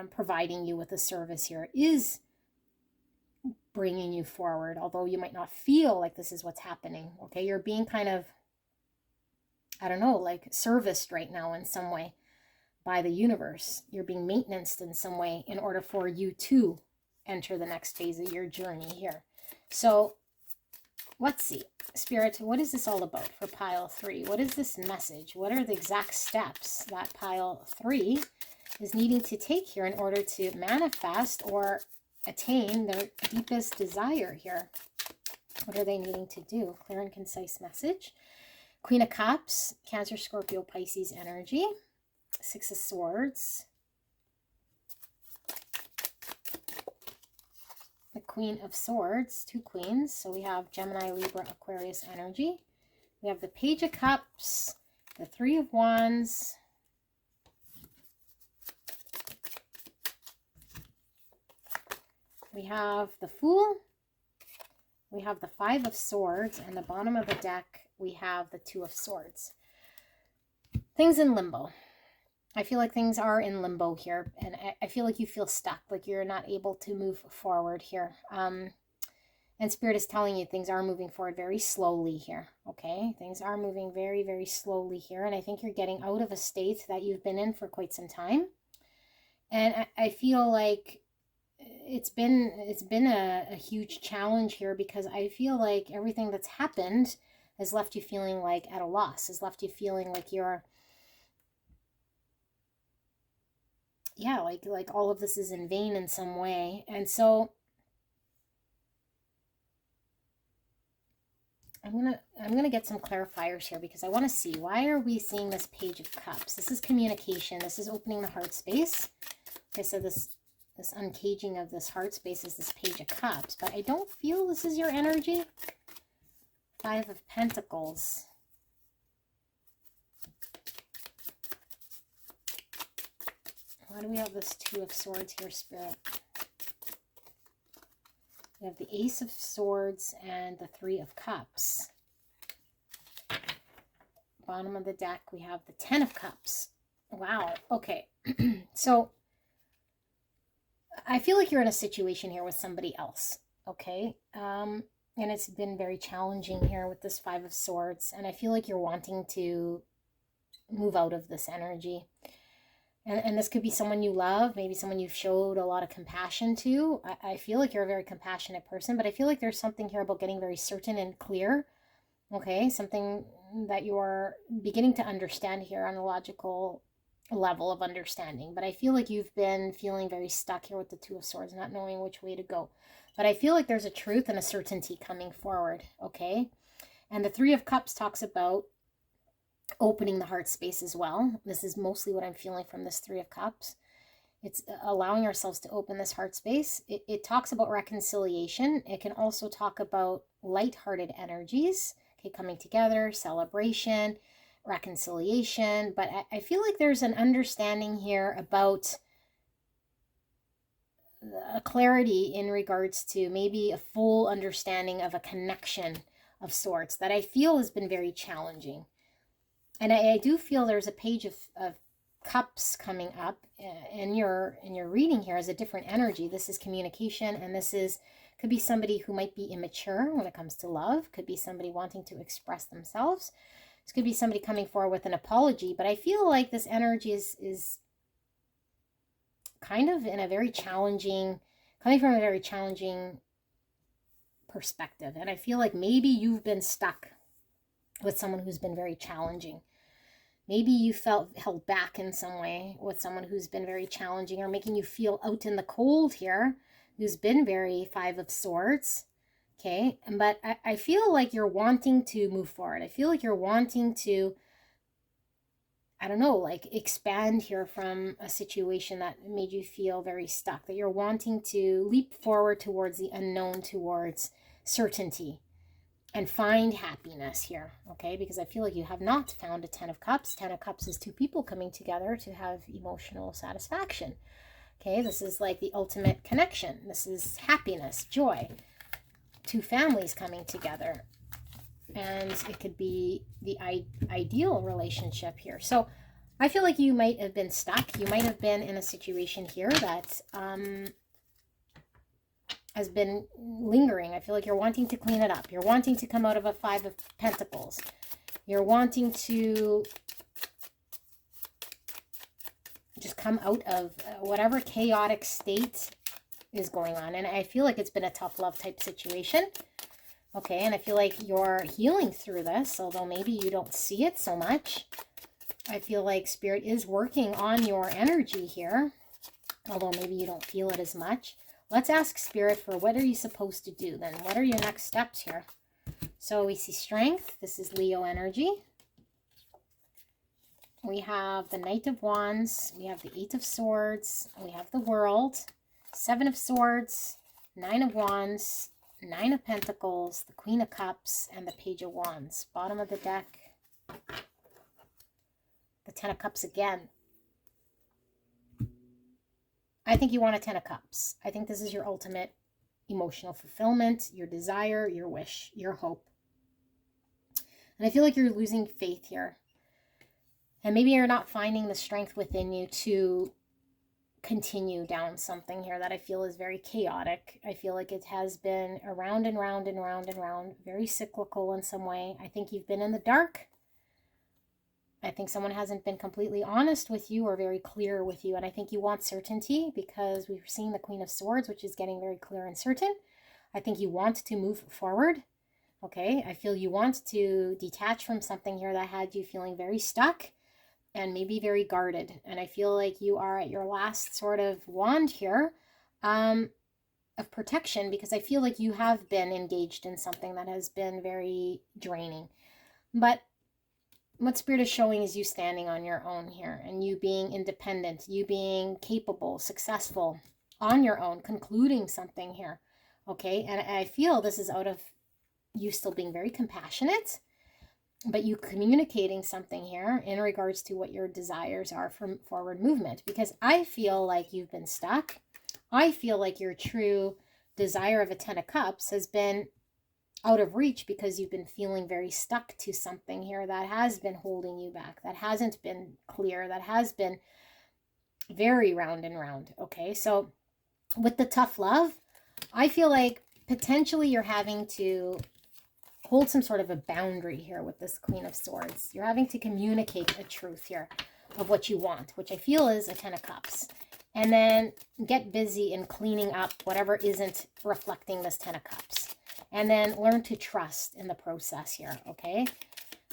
providing you with a service here, is bringing you forward, although you might not feel like this is what's happening. Okay, you're being kind of, I don't know, like serviced right now in some way by the universe. You're being maintained in some way in order for you to enter the next phase of your journey here. So let's see, Spirit, what is this all about for pile 3? What is this message? What are the exact steps that pile 3 is needing to take here in order to manifest or attain their deepest desire here? What are they needing to do? Clear and concise message. Queen of Cups, Cancer, Scorpio, Pisces energy. 6 of Swords. The Queen of Swords, 2 queens. So we have Gemini, Libra, Aquarius energy. We have the Page of Cups, the 3 of Wands. We have the Fool. We have the 5 of Swords, and the bottom of the deck, we have the 2 of Swords. Things in limbo. I feel like things are in limbo here, and I feel like you feel stuck, like you're not able to move forward here. And Spirit is telling you things are moving forward very slowly here, okay? Things are moving very, very slowly here, and I think you're getting out of a state that you've been in for quite some time. And I feel like it's been a huge challenge here, because I feel like everything that's happened has left you feeling like at a loss, has left you feeling like you're, yeah, like all of this is in vain in some way. And so I'm gonna get some clarifiers here because I want to see, why are we seeing this Page of Cups? This is communication. This is opening the heart space. Okay, so this uncaging of this heart space is this Page of Cups, but I don't feel this is your energy. Five of Pentacles. Why do we have this Two of Swords here, Spirit? We have the Ace of Swords and the Three of Cups. Bottom of the deck, we have the Ten of Cups. Wow. Okay. So I feel like you're in a situation here with somebody else. Okay. And it's been very challenging here with this Five of Swords. And I feel like you're wanting to move out of this energy. And this could be someone you love, maybe someone you've showed a lot of compassion to. I feel like you're a very compassionate person, but I feel like there's something here about getting very certain and clear. Okay, something that you're beginning to understand here on a logical level of understanding. But I feel like you've been feeling very stuck here with the Two of Swords, not knowing which way to go. But I feel like there's a truth and a certainty coming forward, okay? And the Three of Cups talks about opening the heart space as well. This is mostly what I'm feeling from this Three of Cups. It's allowing ourselves to open this heart space. It talks about reconciliation. It can also talk about lighthearted energies, okay, coming together, celebration, reconciliation. But I feel like there's an understanding here about a clarity in regards to maybe a full understanding of a connection of sorts that I feel has been very challenging. And I do feel there's a Page of Cups coming up in your reading here as a different energy. This is communication, and could be somebody who might be immature when it comes to love. Could be somebody wanting to express themselves. This could be somebody coming forward with an apology. But I feel like this energy is kind of in a very challenging, coming from a very challenging perspective. And I feel like maybe you've been stuck with someone who's been very challenging. Maybe you felt held back in some way with someone who's been very challenging or making you feel out in the cold here, who's been very Five of Swords. Okay, but I feel like you're wanting to move forward. I feel like you're wanting to, I don't know, like expand here from a situation that made you feel very stuck, that you're wanting to leap forward towards the unknown, towards certainty, and find happiness here, okay? Because I feel like you have not found a Ten of Cups. Ten of Cups is two people coming together to have emotional satisfaction, okay? This is like the ultimate connection. This is happiness, joy. Two families coming together. And it could be the ideal relationship here. So I feel like you might have been stuck. You might have been in a situation here that has been lingering. I feel like you're wanting to clean it up. You're wanting to come out of a Five of Pentacles. You're wanting to just come out of whatever chaotic state is going on. And I feel like it's been a tough love type situation. Okay, and I feel like you're healing through this, although maybe you don't see it so much. I feel like Spirit is working on your energy here, although maybe you don't feel it as much. Let's ask Spirit for what are you supposed to do then? What are your next steps here? So we see Strength. This is Leo energy. We have the Knight of Wands. We have the Eight of Swords. We have the World. Seven of Swords. Nine of Wands. Nine of Pentacles. The Queen of Cups. And the Page of Wands. Bottom of the deck. The Ten of Cups again. I think you want a Ten of Cups. I think this is your ultimate emotional fulfillment, your desire, your wish, your hope. And I feel like you're losing faith here. And maybe you're not finding the strength within you to continue down something here that I feel is very chaotic. I feel like it has been around and round and round and round, very cyclical in some way. I think you've been in the dark. I think someone hasn't been completely honest with you or very clear with you. And I think you want certainty because we've seen the Queen of Swords, which is getting very clear and certain. I think you want to move forward. Okay, I feel you want to detach from something here that had you feeling very stuck and maybe very guarded. And I feel like you are at your last sort of wand here. of protection, because I feel like you have been engaged in something that has been very draining. But what Spirit is showing is you standing on your own here, and you being independent, you being capable, successful on your own, concluding something here. Okay, and I feel this is out of you still being very compassionate, but you communicating something here in regards to what your desires are for forward movement, because I feel like you've been stuck. I feel like your true desire of a 10 of Cups has been out of reach because you've been feeling very stuck to something here that has been holding you back, that hasn't been clear, that has been very round and round. Okay, so with the tough love, I feel like potentially you're having to hold some sort of a boundary here with this Queen of Swords. You're having to communicate a truth here of what you want, which I feel is a 10 of Cups. And then get busy in cleaning up whatever isn't reflecting this 10 of Cups. And then learn to trust in the process here, okay?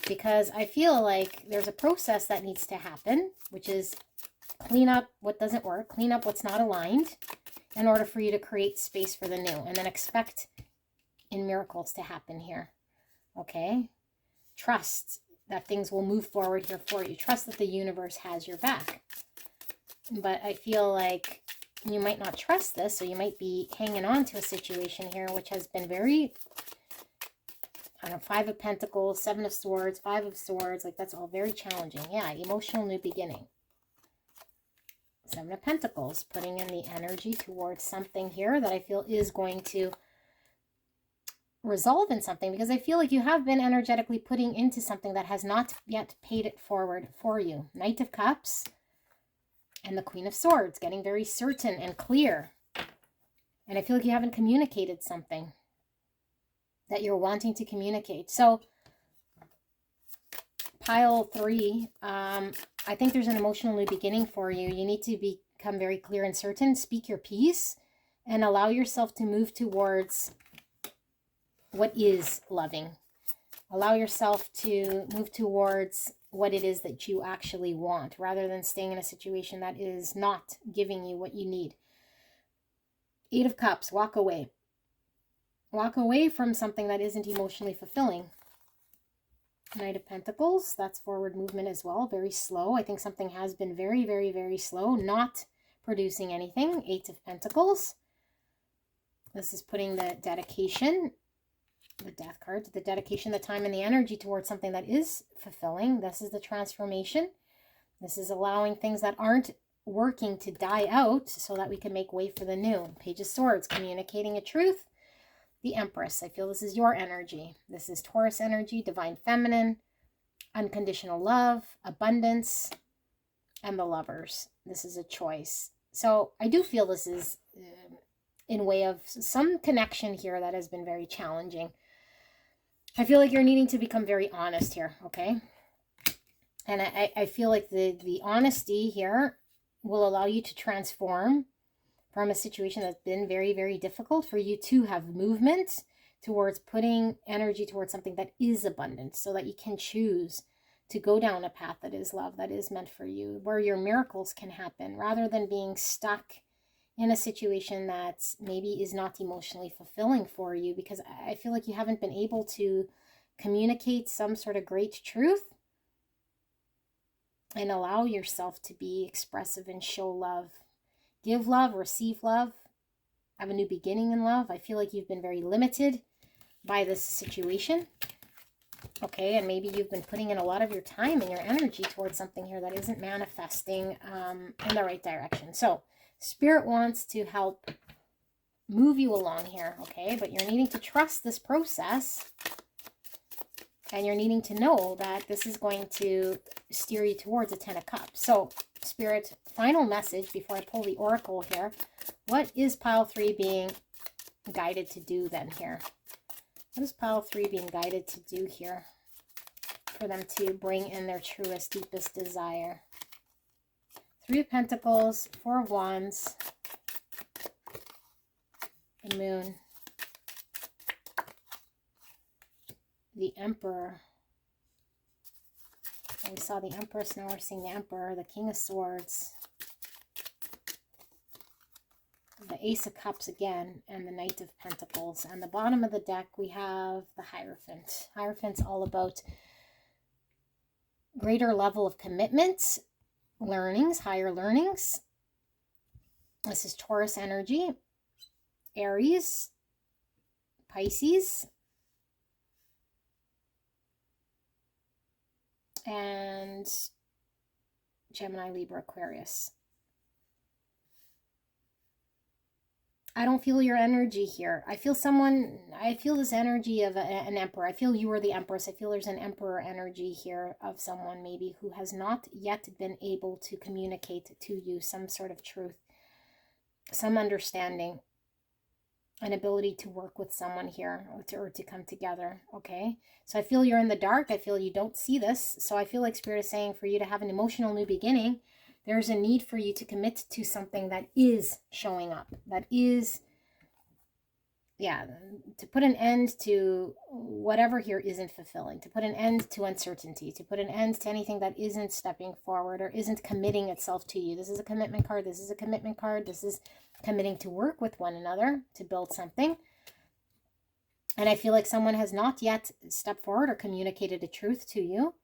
Because I feel like there's a process that needs to happen, which is clean up what doesn't work, clean up what's not aligned in order for you to create space for the new. And then expect in miracles to happen here, okay? Trust that things will move forward here for you. Trust that the universe has your back. But I feel like you might not trust this, so you might be hanging on to a situation here which has been very, I don't know, 5 of Pentacles, 7 of Swords, 5 of Swords, like that's all very challenging. Yeah, emotional new beginning. 7 of Pentacles, putting in the energy towards something here that I feel is going to resolve in something, because I feel like you have been energetically putting into something that has not yet paid it forward for you. Knight of Cups and the Queen of Swords, getting very certain and clear. And I feel like you haven't communicated something that you're wanting to communicate. So pile 3, I think there's an emotional new beginning for you. You need to become very clear and certain, speak your piece, and allow yourself to move towards what is loving. Allow yourself to move towards what it is that you actually want, rather than staying in a situation that is not giving you what you need. 8 of Cups, walk away. Walk away from something that isn't emotionally fulfilling. Knight of Pentacles, that's forward movement as well, very slow. I think something has been very, very, very slow, not producing anything. 8 of Pentacles. This is putting the dedication, the Death card, the dedication, the time, and the energy towards something that is fulfilling. This is the transformation. This is allowing things that aren't working to die out so that we can make way for the new. Page of Swords, communicating a truth. The Empress, I feel this is your energy. This is Taurus energy, divine feminine, unconditional love, abundance, and the Lovers. This is a choice. So I do feel this is in way of some connection here that has been very challenging. I feel like you're needing to become very honest here, okay? And I feel like the honesty here will allow you to transform from a situation that's been very, very difficult for you to have movement towards putting energy towards something that is abundant, so that you can choose to go down a path that is love, that is meant for you, where your miracles can happen, rather than being stuck in a situation that maybe is not emotionally fulfilling for you, because I feel like you haven't been able to communicate some sort of great truth and allow yourself to be expressive and show love. Give love, receive love, have a new beginning in love. I feel like you've been very limited by this situation. Okay, and maybe you've been putting in a lot of your time and your energy towards something here that isn't manifesting in the right direction. So Spirit wants to help move you along here, okay? But you're needing to trust this process, and you're needing to know that this is going to steer you towards a 10 of Cups. So Spirit, final message before I pull the Oracle here. What is pile 3 being guided to do then here? What is pile 3 being guided to do here for them to bring in their truest, deepest desire? 3 of Pentacles, 4 of Wands, the Moon, the Emperor. We saw the Empress, now we're seeing the Emperor, the King of Swords, the Ace of Cups again, and the Knight of Pentacles. And the bottom of the deck, we have the Hierophant. Hierophant's all about greater level of commitment, learnings, higher learnings. This is Taurus energy, Aries, Pisces, and Gemini, Libra, Aquarius. I don't feel your energy here. I feel this energy of an emperor. I feel you are the empress. I feel there's an emperor energy here of someone maybe who has not yet been able to communicate to you some sort of truth, some understanding, an ability to work with someone here or to come together, okay? So I feel you're in the dark. I feel you don't see this. So I feel like Spirit is saying for you to have an emotional new beginning, there's a need for you to commit to something that is showing up, that is, yeah, to put an end to whatever here isn't fulfilling, to put an end to uncertainty, to put an end to anything that isn't stepping forward or isn't committing itself to you. This is a commitment card. This is a commitment card. This is committing to work with one another to build something. And I feel like someone has not yet stepped forward or communicated a truth to you.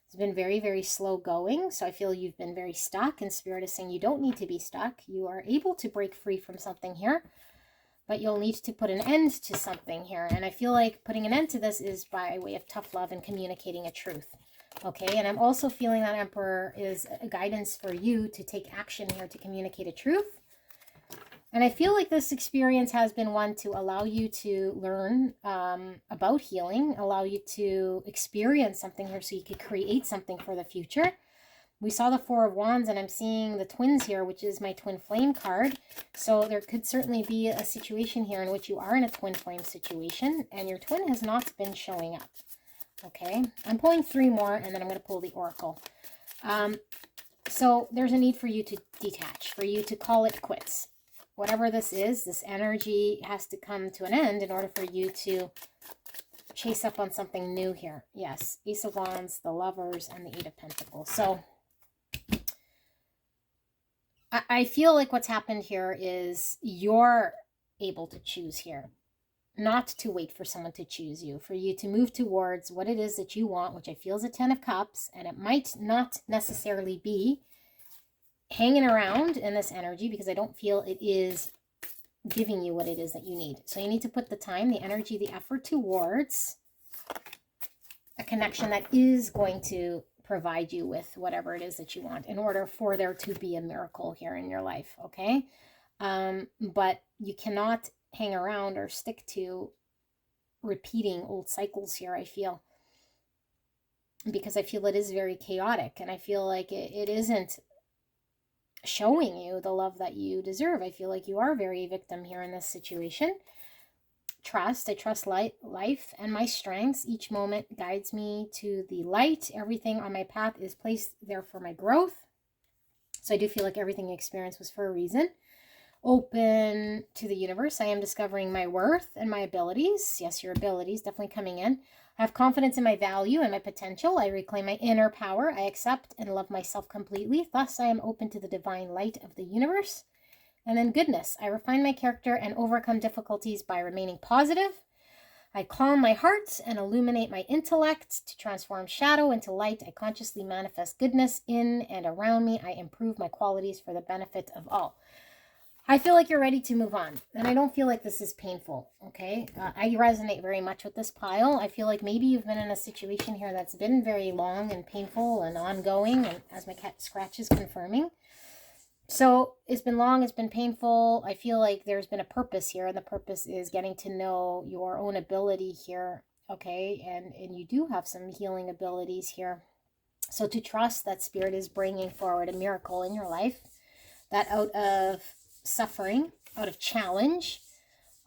It's been very, very slow going. So I feel you've been very stuck, and Spirit is saying you don't need to be stuck. You are able to break free from something here, but you'll need to put an end to something here. And I feel like putting an end to this is by way of tough love and communicating a truth. Okay, and I'm also feeling that Emperor is a guidance for you to take action here to communicate a truth. And I feel like this experience has been one to allow you to learn about healing, allow you to experience something here so you could create something for the future. We saw the Four of Wands, and I'm seeing the twins here, which is my twin flame card. So there could certainly be a situation here in which you are in a twin flame situation, and your twin has not been showing up. Okay, I'm pulling 3 more, and then I'm going to pull the Oracle. So there's a need for you to detach, for you to call it quits. Whatever this is, this energy has to come to an end in order for you to chase up on something new here. Yes, Ace of Wands, the Lovers, and the Eight of Pentacles. So I feel like what's happened here is you're able to choose here, not to wait for someone to choose you, for you to move towards what it is that you want, which I feel is a 10 of Cups, and it might not necessarily be hanging around in this energy because I don't feel it is giving you what it is that you need. So you need to put the time, the energy, the effort towards a connection that is going to provide you with whatever it is that you want in order for there to be a miracle here in your life, okay? But you cannot hang around or stick to repeating old cycles here, I feel, because I feel it is very chaotic, and I feel like it isn't showing you the love that you deserve. I feel like you are very victim here in this situation. Trust. I trust life and my strengths. Each moment guides me to the light. Everything on my path is placed there for my growth. So I do feel like everything I experienced was for a reason. Open to the universe. I am discovering my worth and my abilities. Yes, your abilities definitely coming in. I have confidence in my value and my potential. I reclaim my inner power. I accept and love myself completely. Thus, I am open to the divine light of the universe. And then goodness. I refine my character and overcome difficulties by remaining positive. I calm my heart and illuminate my intellect to transform shadow into light. I consciously manifest goodness in and around me. I improve my qualities for the benefit of all. I feel like you're ready to move on, and I don't feel like this is painful, okay? I resonate very much with this pile. I feel like maybe you've been in a situation here that's been very long and painful and ongoing, and as my cat scratches, confirming. So it's been long, it's been painful. I feel like there's been a purpose here, and the purpose is getting to know your own ability here, okay? And you do have some healing abilities here. So to trust that Spirit is bringing forward a miracle in your life, that out of suffering, out of challenge,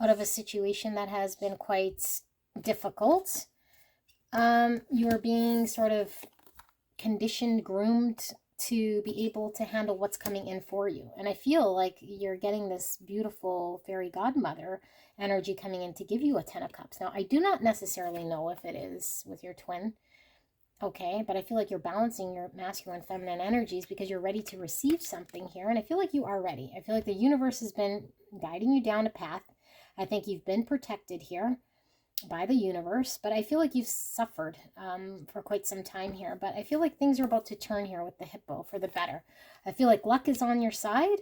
out of a situation that has been quite difficult, you are being sort of conditioned, groomed to be able to handle what's coming in for you. And I feel like you're getting this beautiful fairy godmother energy coming in to give you a 10 of Cups. Now, I do not necessarily know if it is with your twin. Okay, but I feel like you're balancing your masculine and feminine energies because you're ready to receive something here. And I feel like you are ready. I feel like the universe has been guiding you down a path. I think you've been protected here by the universe, but I feel like you've suffered for quite some time here. But I feel like things are about to turn here with the hippo for the better. I feel like luck is on your side.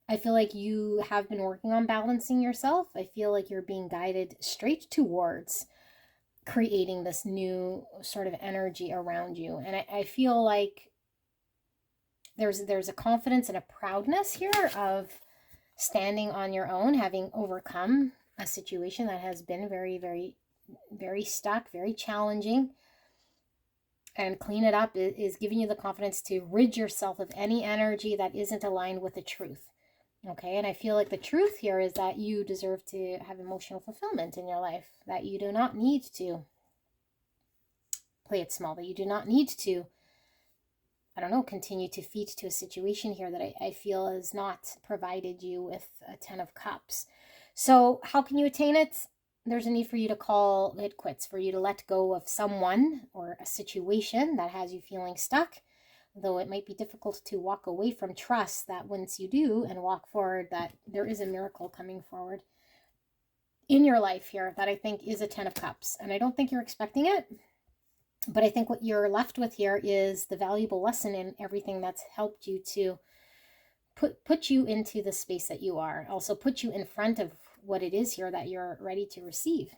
I feel like you have been working on balancing yourself. I feel like you're being guided straight towards creating this new sort of energy around you. And I feel like there's a confidence and a proudness here of standing on your own, having overcome a situation that has been very, very, very stuck, very challenging. And clean it up is giving you the confidence to rid yourself of any energy that isn't aligned with the truth. Okay, and I feel like the truth here is that you deserve to have emotional fulfillment in your life, that you do not need to play it small, that you do not need to, I don't know, continue to feed to a situation here that I feel has not provided you with a 10 of cups. So how can you attain it? There's a need for you to call it quits, for you to let go of someone or a situation that has you feeling stuck. Though it might be difficult to walk away from, trust that once you do and walk forward, that there is a miracle coming forward in your life here that I think is a 10 of cups. And I don't think you're expecting it, but I think what you're left with here is the valuable lesson in everything that's helped you to put you into the space that you are. Also put you in front of what it is here that you're ready to receive.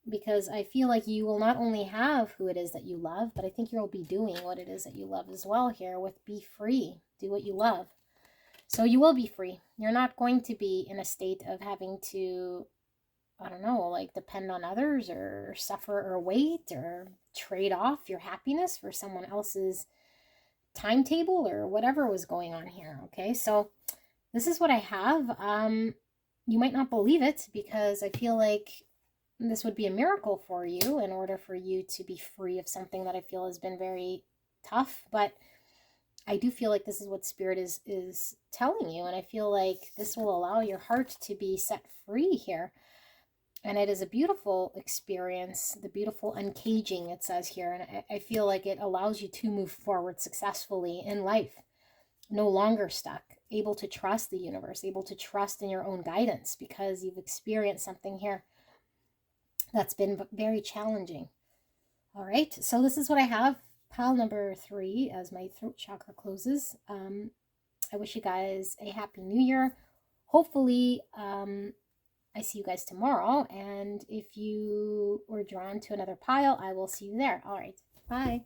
Because I feel like you will not only have who it is that you love, but I think you'll be doing what it is that you love as well here with be free. Do what you love. So you will be free. You're not going to be in a state of having to, I don't know, like depend on others or suffer or wait or trade off your happiness for someone else's timetable or whatever was going on here. Okay, so this is what I have. You might not believe it because I feel like this would be a miracle for you in order for you to be free of something that I feel has been very tough. But I do feel like this is what Spirit is telling you. And I feel like this will allow your heart to be set free here. And it is a beautiful experience, the beautiful uncaging, it says here. And I feel like it allows you to move forward successfully in life. No longer stuck, able to trust the universe, able to trust in your own guidance because you've experienced something here that's been very challenging. All right, so this is what I have, pile number 3, as my throat chakra closes. I wish you guys a happy new year. Hopefully, I see you guys tomorrow. And if you were drawn to another pile, I will see you there. All right, bye.